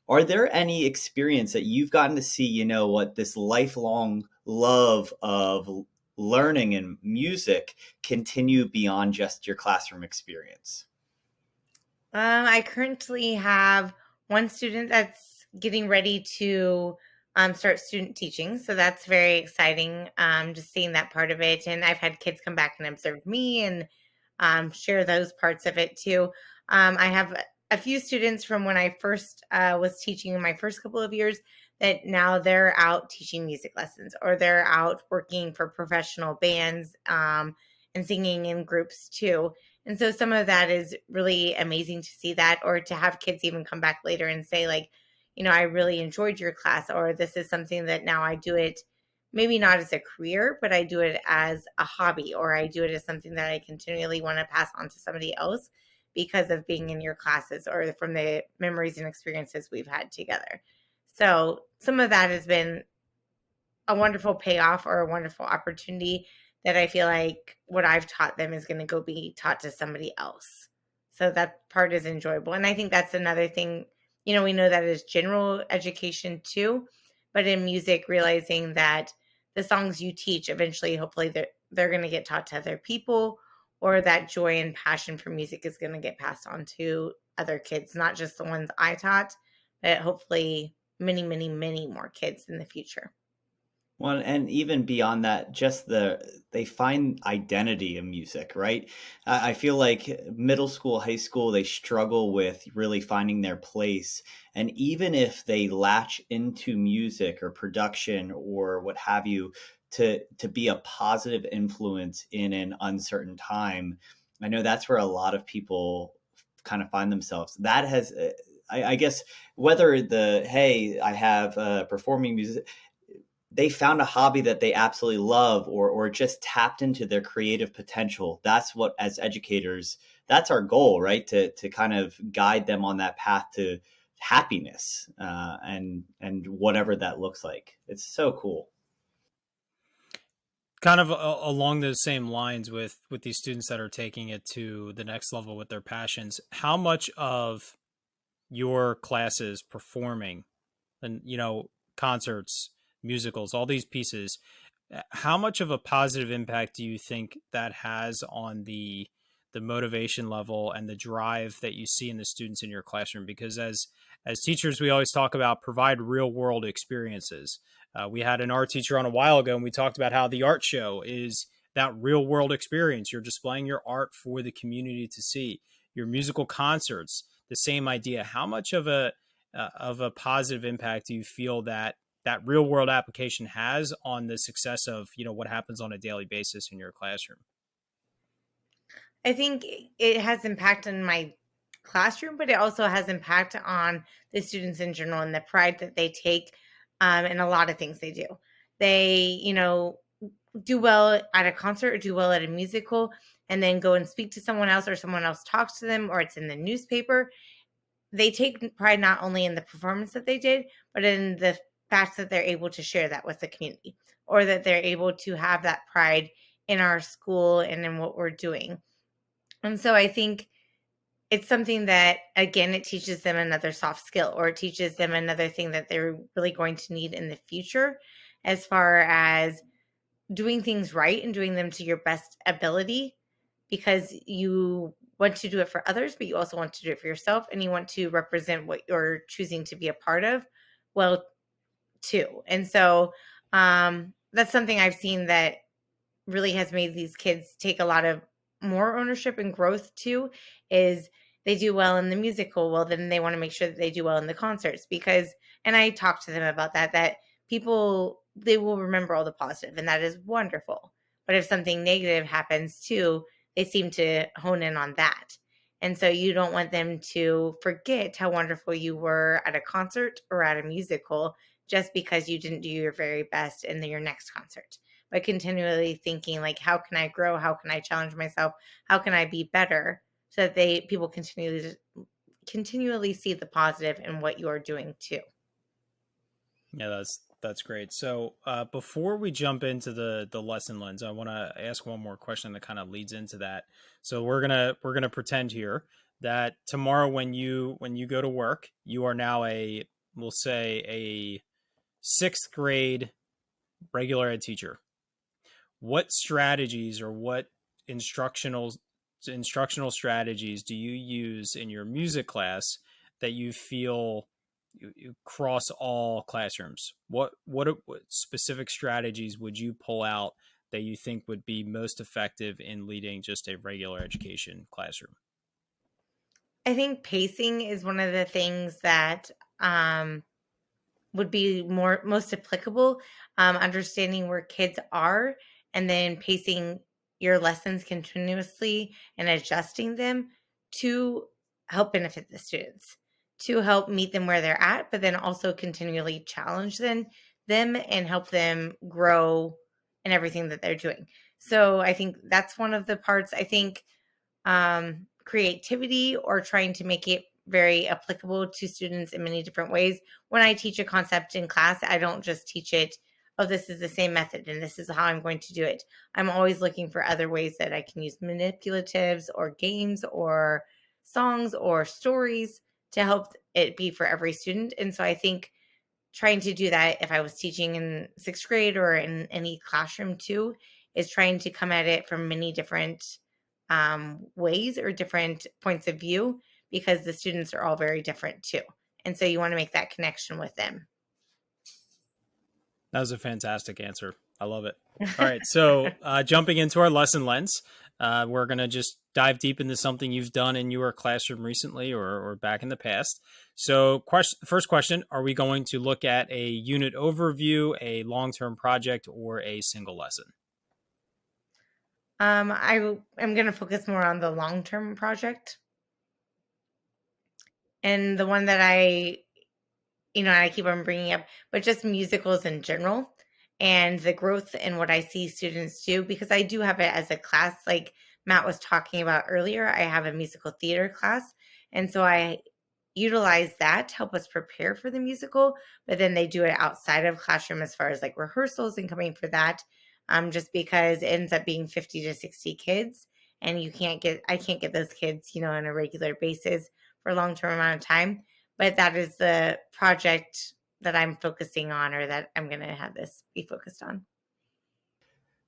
Are there any experience that you've gotten to see, this lifelong love of learning and music continue beyond just your classroom experience? I currently have one student that's getting ready to start student teaching. So that's very exciting, just seeing that part of it. And I've had kids come back and observe me and share those parts of it too. I have a few students from when I first was teaching in my first couple of years that now they're out teaching music lessons, or they're out working for professional bands and singing in groups too. And so some of that is really amazing to see that, or to have kids even come back later and say, like, I really enjoyed your class, or this is something that now I do it, maybe not as a career, but I do it as a hobby, or I do it as something that I continually want to pass on to somebody else because of being in your classes or from the memories and experiences we've had together. So some of that has been a wonderful payoff or a wonderful opportunity that I feel like what I've taught them is going to go be taught to somebody else. So that part is enjoyable. And I think that's another thing, we know that is general education too, but in music, realizing that the songs you teach eventually, hopefully they're going to get taught to other people, or that joy and passion for music is going to get passed on to other kids, not just the ones I taught, but hopefully many, many, many more kids in the future. Well, and even beyond that, just they find identity in music, right? I feel like middle school, high school, they struggle with really finding their place. And even if they latch into music or production or what have you to be a positive influence in an uncertain time, I know that's where a lot of people kind of find themselves. That has, I guess, whether hey, I have performing music, they found a hobby that they absolutely love, or just tapped into their creative potential. That's what, as educators, that's our goal, right? To kind of guide them on that path to happiness, and whatever that looks like. It's so cool. Kind of along those same lines with these students that are taking it to the next level with their passions, how much of your classes performing and concerts, musicals, all these pieces, how much of a positive impact do you think that has on the motivation level and the drive that you see in the students in your classroom? Because as teachers, we always talk about provide real world experiences. We had an art teacher on a while ago, and we talked about how the art show is that real world experience. You're displaying your art for the community to see. Your musical concerts, the same idea. How much of a positive impact do you feel that real world application has on the success of what happens on a daily basis in your classroom? I think it has impact on my classroom, but it also has impact on the students in general and the pride that they take in a lot of things they do. They, do well at a concert or do well at a musical, and then go and speak to someone else, or someone else talks to them, or it's in the newspaper. They take pride not only in the performance that they did, but in the fact that they're able to share that with the community, or that they're able to have that pride in our school and in what we're doing. And so I think it's something that, again, it teaches them another soft skill, or it teaches them another thing that they're really going to need in the future, as far as doing things right and doing them to your best ability, because you want to do it for others, but you also want to do it for yourself, and you want to represent what you're choosing to be a part of well too. And so that's something I've seen that really has made these kids take a lot of more ownership and growth too, is they do well in the musical, well then they want to make sure that they do well in the concerts, because, and I talked to them about that people, they will remember all the positive, and that is wonderful, but if something negative happens too, they seem to hone in on that. And so you don't want them to forget how wonderful you were at a concert or at a musical just because you didn't do your very best in your next concert, but continually thinking like, how can I grow? How can I challenge myself? How can I be better? So that people continually see the positive in what you're doing too. Yeah, that's great. So before we jump into the lesson lens, I want to ask one more question that kind of leads into that. So we're gonna pretend here that tomorrow when you go to work, you are now we'll say a sixth grade regular ed teacher. What strategies or what instructional strategies do you use in your music class that you feel you cross all classrooms? What specific strategies would you pull out that you think would be most effective in leading just a regular education classroom? I think pacing is one of the things that would be most applicable. Understanding where kids are and then pacing your lessons continuously and adjusting them to help benefit the students, to help meet them where they're at, but then also continually challenge them and help them grow in everything that they're doing. So I think that's one of the parts. I think creativity or trying to make it very applicable to students in many different ways. When I teach a concept in class, I don't just teach it, oh, this is the same method and this is how I'm going to do it. I'm always looking for other ways that I can use manipulatives or games or songs or stories to help it be for every student. And so I think trying to do that, if I was teaching in sixth grade or in any classroom too, is trying to come at it from many different ways or different points of view, because the students are all very different too. And so you want to make that connection with them. That was a fantastic answer. I love it. All right. So jumping into our lesson lens, we're going to just dive deep into something you've done in your classroom recently or back in the past. So first question, are we going to look at a unit overview, a long-term project, or a single lesson? I am going to focus more on the long-term project. And the one that I keep on bringing up, but just musicals in general and the growth in what I see students do, because I do have it as a class, like Matt was talking about earlier. I have a musical theater class. And so I utilize that to help us prepare for the musical, but then they do it outside of classroom as far as like rehearsals and coming for that. Just because it ends up being 50 to 60 kids, and I can't get those kids, on a regular basis for a long-term amount of time. But that is the project that I'm focusing on, or that I'm going to have this be focused on.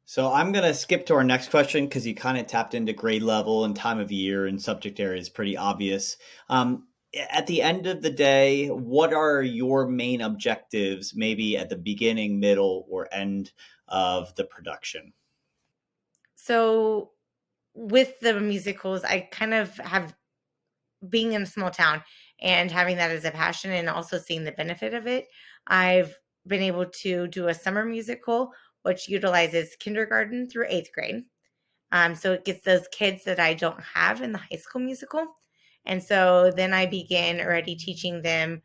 So I'm going to skip to our next question because you kind of tapped into grade level and time of year and subject area is pretty obvious. At the end of the day, what are your main objectives, maybe at the beginning, middle, or end of the production? So with the musicals, I kind of have, being in a small town and having that as a passion and also seeing the benefit of it, I've been able to do a summer musical, which utilizes kindergarten through eighth grade. So it gets those kids that I don't have in the high school musical. And so then I begin already teaching them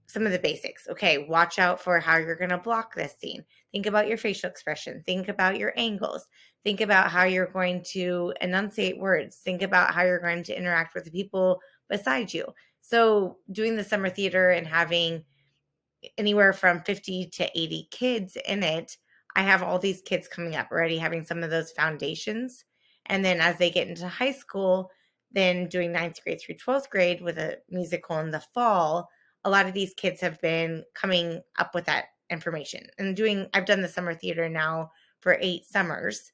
some of the basics. Okay, watch out for how you're going to block this scene. Think about your facial expression. Think about your angles. Think about how you're going to enunciate words. Think about how you're going to interact with the people beside you. So, doing the summer theater and having anywhere from 50 to 80 kids in it, I have all these kids coming up already having some of those foundations. And then as they get into high school, then doing ninth grade through 12th grade with a musical in the fall, a lot of these kids have been coming up with that information and I've done the summer theater now for 8 summers.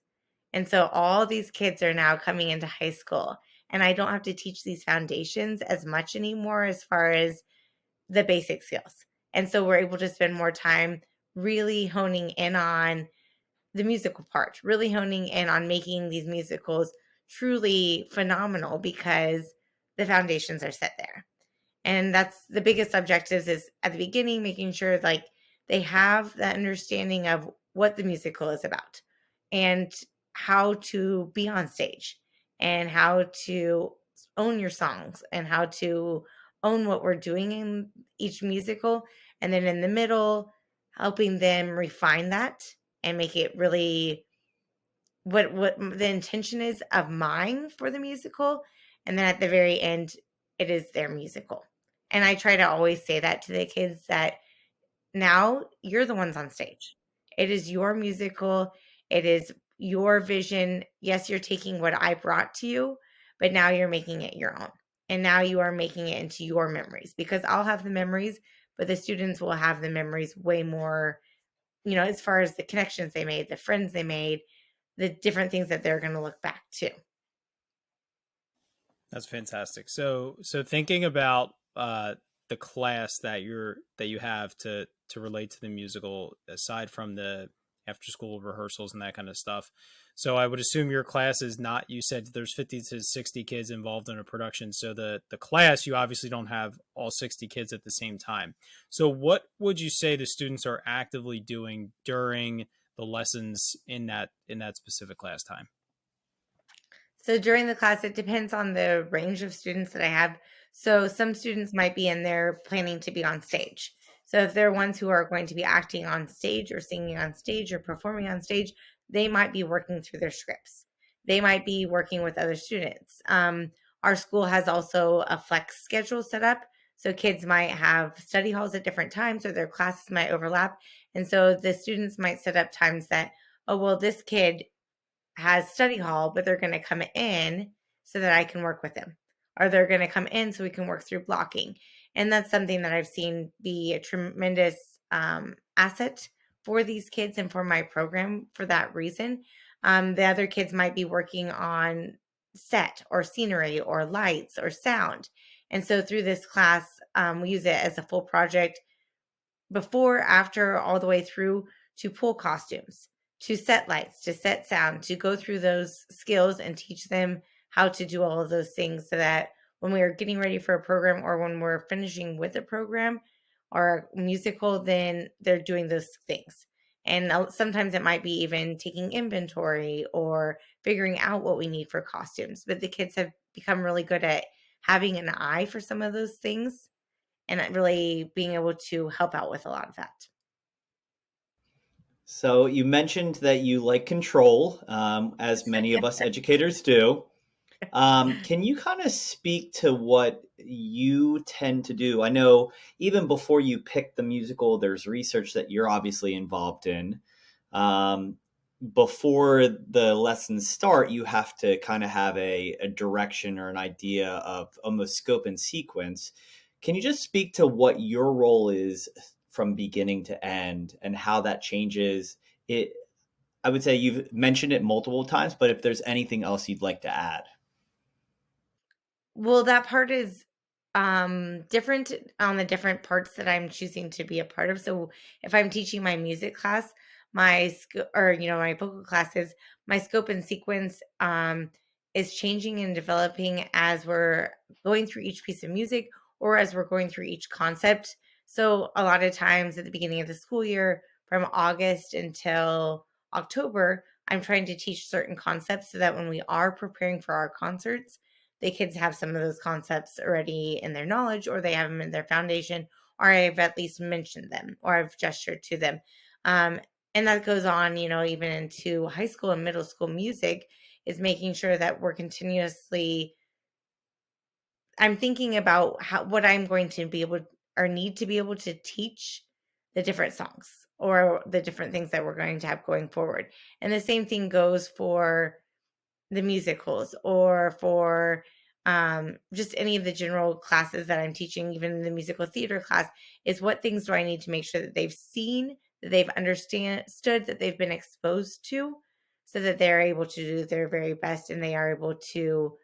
And so all these kids are now coming into high school, and I don't have to teach these foundations as much anymore as far as the basic skills. And so we're able to spend more time really honing in on the musical part, really honing in on making these musicals truly phenomenal because the foundations are set there. And that's the biggest objectives is at the beginning, making sure like they have that understanding of what the musical is about and how to be on stage and how to own your songs and how to own what we're doing in each musical. And then in the middle, helping them refine that and make it really what the intention is of mine for the musical. And then at the very end, it is their musical. And I try to always say that to the kids that now you're the ones on stage. It is your musical. It is your vision. Yes, you're taking what I brought to you, but now you're making it your own. And now you are making it into your memories because I'll have the memories, but the students will have the memories way more, as far as the connections they made, the friends they made, the different things that they're going to look back to. That's fantastic. So thinking about the class that you have to relate to the musical, aside from the after school rehearsals and that kind of stuff. So I would assume your class is not. You said there's 50 to 60 kids involved in a production. So the class, you obviously don't have all 60 kids at the same time. So what would you say the students are actively doing during the lessons in that specific class time? So during the class, it depends on the range of students that I have. So some students might be in there planning to be on stage. So if they're ones who are going to be acting on stage or singing on stage or performing on stage, they might be working through their scripts. They might be working with other students. Our school has also a flex schedule set up. So kids might have study halls at different times or their classes might overlap. And so the students might set up times that, oh, well, this kid has study hall, but they're going to come in so that I can work with them, or they're going to come in so we can work through blocking. And that's something that I've seen be a tremendous asset for these kids and for my program for that reason. The other kids might be working on set or scenery or lights or sound. And so through this class, we use it as a full project before, after, all the way through to pull costumes, to set lights, to set sound, to go through those skills and teach them how to do all of those things so that when we are getting ready for a program or when we're finishing with a program or a musical, then they're doing those things. And sometimes it might be even taking inventory or figuring out what we need for costumes. But the kids have become really good at having an eye for some of those things and really being able to help out with a lot of that. So you mentioned that you like control, as many of us educators do. Can you kind of speak to what you tend to do? I know even before you pick the musical, there's research that you're obviously involved in. Um, Before the lessons start, you have to kind of have a direction or an idea of almost scope and sequence. Can you just speak to what your role is from beginning to end and how that changes it? I would say you've mentioned it multiple times, but if there's anything else you'd like to add. Well, that part is different on the different parts that I'm choosing to be a part of. So if I'm teaching my music class, my vocal classes, my scope and sequence is changing and developing as we're going through each piece of music or as we're going through each concept. So a lot of times at the beginning of the school year, from August until October, I'm trying to teach certain concepts so that when we are preparing for our concerts, the kids have some of those concepts already in their knowledge, or they have them in their foundation, or I've at least mentioned them, or I've gestured to them. Um, and that goes on, even into high school and middle school music, is making sure that we're continuously, I'm thinking about what I'm going to be able or need to be able to teach the different songs or the different things that we're going to have going forward. And the same thing goes for the musicals or for just any of the general classes that I'm teaching, even in the musical theater class, is what things do I need to make sure that they've seen, that they've understood, that they've been exposed to, so that they're able to do their very best and they are able to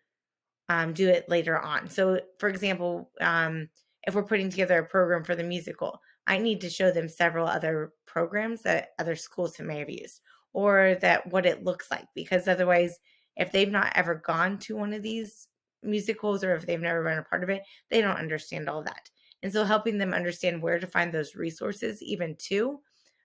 do it later on. So, for example, if we're putting together a program for the musical, I need to show them several other programs that other schools may have used, or that what it looks like, because otherwise, if they've not ever gone to one of these musicals or if they've never been a part of it, they don't understand all that. And so helping them understand where to find those resources, even too,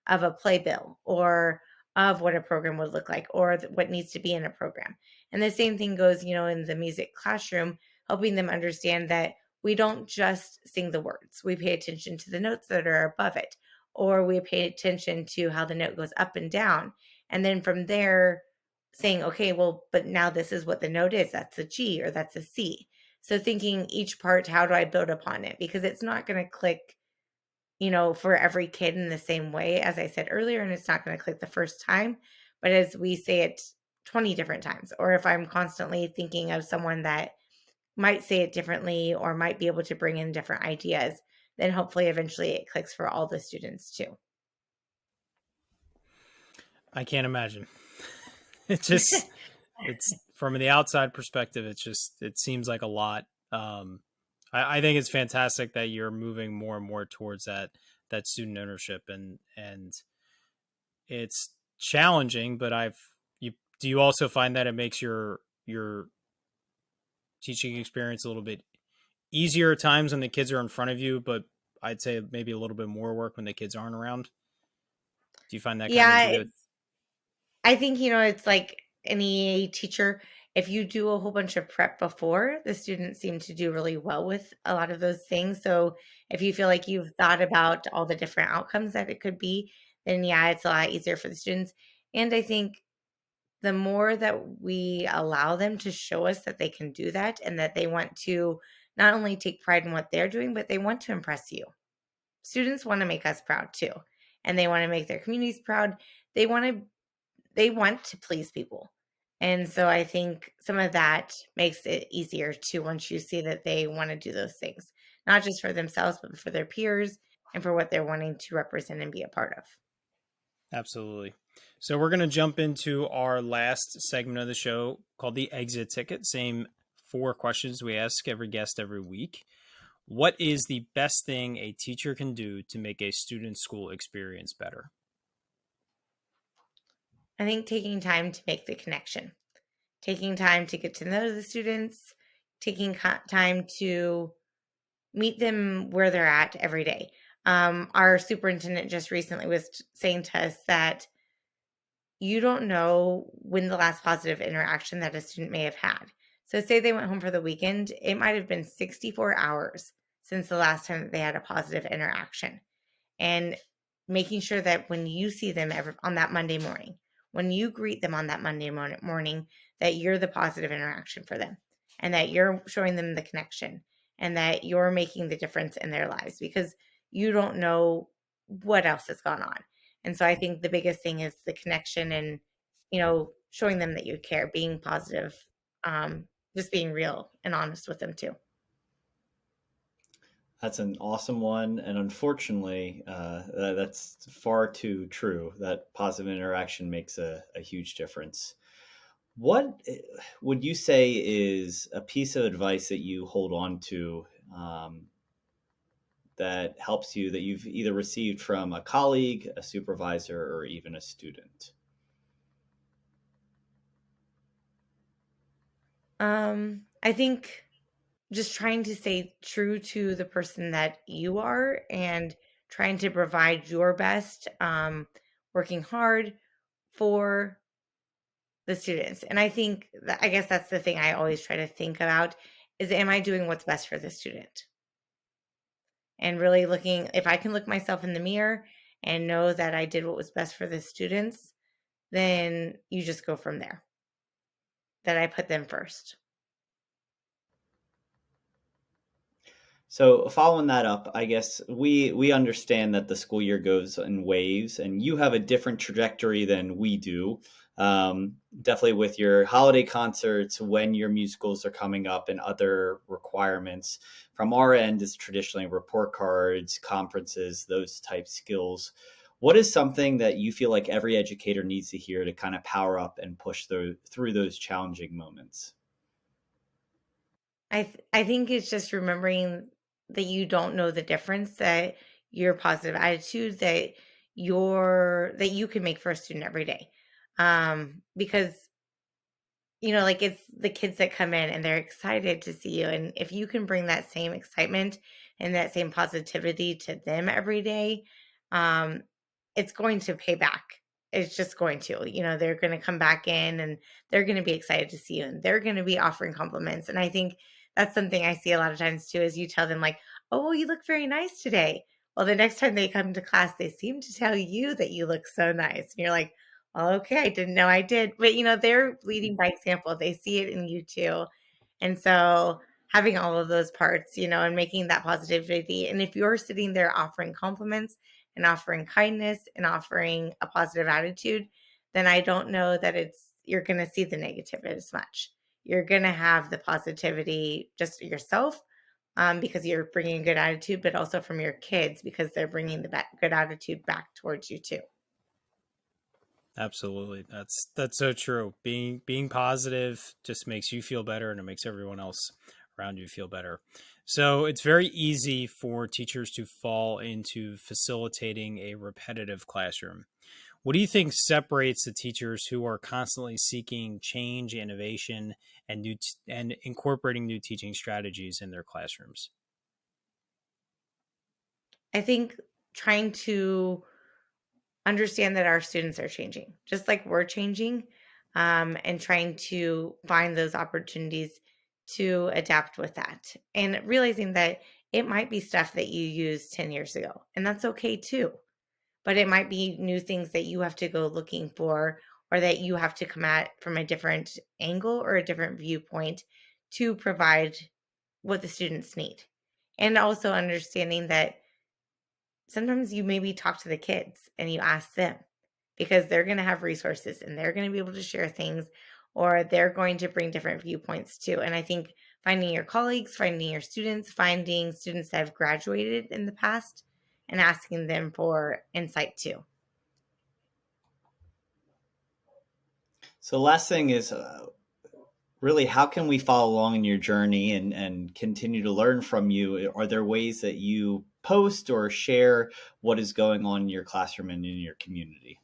of a playbill or of what a program would look like or what needs to be in a program. And the same thing goes, in the music classroom, helping them understand that we don't just sing the words. We pay attention to the notes that are above it, or we pay attention to how the note goes up and down. And then from there, saying, okay, well, but now this is what the note is. That's a G or that's a C. So thinking each part, how do I build upon it? Because it's not going to click, for every kid in the same way, as I said earlier, and it's not going to click the first time. But as we say it 20 different times, or if I'm constantly thinking of someone that might say it differently or might be able to bring in different ideas, then hopefully eventually it clicks for all the students too. I can't imagine. It's from the outside perspective, it seems like a lot. I think it's fantastic that you're moving more and more towards that student ownership, and it's challenging, but do you also find that it makes your teaching experience a little bit easier at times when the kids are in front of you, but I'd say maybe a little bit more work when the kids aren't around? Do you find that kind of Yeah, do the I think, it's like any teacher. If you do a whole bunch of prep before, the students seem to do really well with a lot of those things. So if you feel like you've thought about all the different outcomes that it could be, then yeah, it's a lot easier for the students. And I think the more that we allow them to show us that they can do that and that they want to not only take pride in what they're doing, but they want to impress you. Students want to make us proud too, and they want to make their communities proud. They want to they want to please people. And so I think some of that makes it easier too once you see that they want to do those things, not just for themselves, but for their peers and for what they're wanting to represent and be a part of. Absolutely. So we're going to jump into our last segment of the show called the exit ticket. Same 4 questions we ask every guest every week. What is the best thing a teacher can do to make a student school experience better? I think taking time to make the connection, taking time to get to know the students, taking time to meet them where they're at every day. Our superintendent just recently was saying to us that you don't know when the last positive interaction that a student may have had. So, say they went home for the weekend, it might have been 64 hours since the last time that they had a positive interaction. And making sure that when you see them on that Monday morning, when you greet them on that Monday morning, that you're the positive interaction for them and that you're showing them the connection and that you're making the difference in their lives, because you don't know what else has gone on. And so I think the biggest thing is the connection and, showing them that you care, being positive, just being real and honest with them too. That's an awesome one, and unfortunately, that's far too true. That positive interaction makes a huge difference. What would you say is a piece of advice that you hold on to, that helps you, that you've either received from a colleague, a supervisor, or even a student? I think just trying to stay true to the person that you are and trying to provide your best, working hard for the students. And I think that, I guess that's the thing I always try to think about is, am I doing what's best for the student? And really looking, if I can look myself in the mirror and know that I did what was best for the students, then you just go from there, that I put them first. So following that up, I guess we understand that the school year goes in waves, and you have a different trajectory than we do. Definitely with your holiday concerts, when your musicals are coming up, and other requirements. From our end, is traditionally report cards, conferences, those type skills. What is something that you feel like every educator needs to hear to kind of power up and push through those challenging moments? I think it's just remembering that you don't know the difference, that your positive attitude that you can make for a student every day. Because like it's the kids that come in and they're excited to see you. And if you can bring that same excitement and that same positivity to them every day, um, it's going to pay back. It's just going to, they're going to come back in and they're going to be excited to see you and they're going to be offering compliments. And I think that's something I see a lot of times too, is you tell them like, oh, you look very nice today. Well, the next time they come to class, they seem to tell you that you look so nice. And you're like, well, okay, I didn't know I did. But they're leading by example. They see it in you too. And so having all of those parts, and making that positivity. And if you're sitting there offering compliments and offering kindness and offering a positive attitude, then I don't know that you're going to see the negative as much. You're going to have the positivity just yourself, because you're bringing a good attitude, but also from your kids because they're bringing the good attitude back towards you too. Absolutely. That's so true. Being positive just makes you feel better, and it makes everyone else around you feel better. So it's very easy for teachers to fall into facilitating a repetitive classroom. What do you think separates the teachers who are constantly seeking change, innovation, and and incorporating new teaching strategies in their classrooms? I think trying to understand that our students are changing, just like we're changing, and trying to find those opportunities to adapt with that. And realizing that it might be stuff that you used 10 years ago, and that's okay too. But it might be new things that you have to go looking for, or that you have to come at from a different angle or a different viewpoint to provide what the students need. And also understanding that sometimes you maybe talk to the kids and you ask them, because they're going to have resources and they're going to be able to share things, or they're going to bring different viewpoints too. And I think finding your colleagues, finding your students, finding students that have graduated in the past and asking them for insight too. So last thing is really, how can we follow along in your journey and continue to learn from you? Are there ways that you post or share what is going on in your classroom and in your community?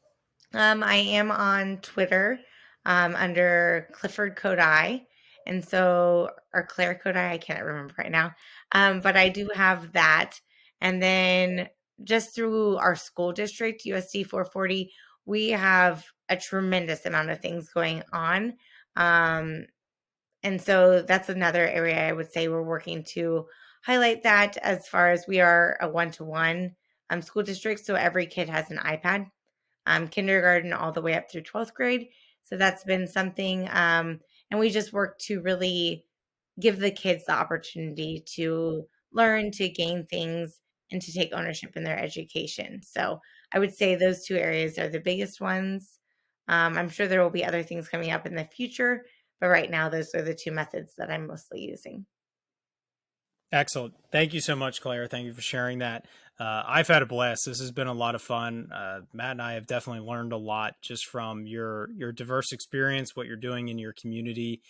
I am on Twitter under Clifford Kodaly. And so, or Claire Kodaly, I can't remember right now. But I do have that. And then just through our school district, USD 440, we have a tremendous amount of things going on. And so that's another area I would say we're working to highlight that, as far as we are a one-to-one school district. So every kid has an iPad, kindergarten all the way up through 12th grade. So that's been something. And we just work to really give the kids the opportunity to learn, to gain things, and to take ownership in their education. So I would say those two areas are the biggest ones. I'm sure there will be other things coming up in the future, but right now, those are the two methods that I'm mostly using. Excellent. Thank you so much, Claire. Thank you for sharing that. I've had a blast. This has been a lot of fun. Matt and I have definitely learned a lot just from your diverse experience, what you're doing in your community.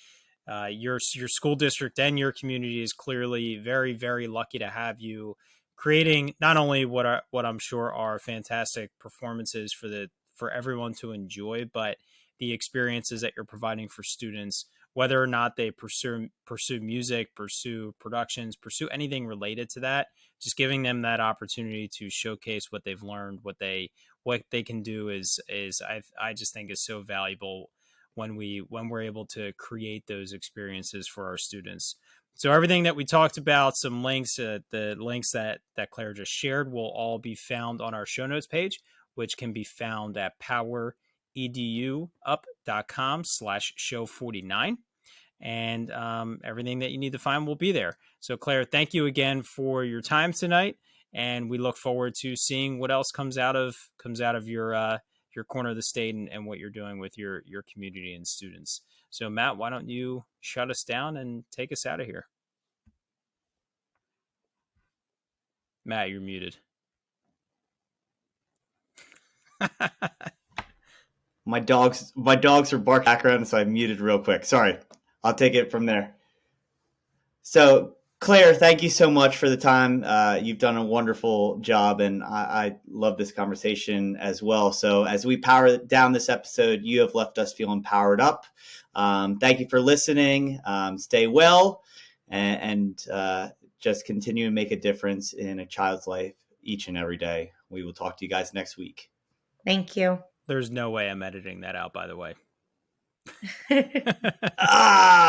Your school district and your community is clearly very, very lucky to have you creating not only what I'm sure are fantastic performances for everyone to enjoy, but the experiences that you're providing for students, whether or not they pursue music, pursue productions, pursue anything related to that. Just giving them that opportunity to showcase what they've learned, what they can do is I just think is so valuable when we're able to create those experiences for our students. So everything that we talked about, some links, the links that Claire just shared will all be found on our show notes page, which can be found at powereduup.com/show49. And everything that you need to find will be there. So Claire, thank you again for your time tonight. And we look forward to seeing what else comes out of your corner of the state and what you're doing with your community and students. So Matt, why don't you shut us down and take us out of here? Matt, you're muted. My dogs are barking background, so I muted real quick. Sorry. I'll take it from there. So Claire, thank you so much for the time. You've done a wonderful job, and I love this conversation as well. So as we power down this episode, you have left us feeling powered up. Thank you for listening. Stay well, and just continue to make a difference in a child's life each and every day. We will talk to you guys next week. Thank you. There's no way I'm editing that out, by the way. Ah!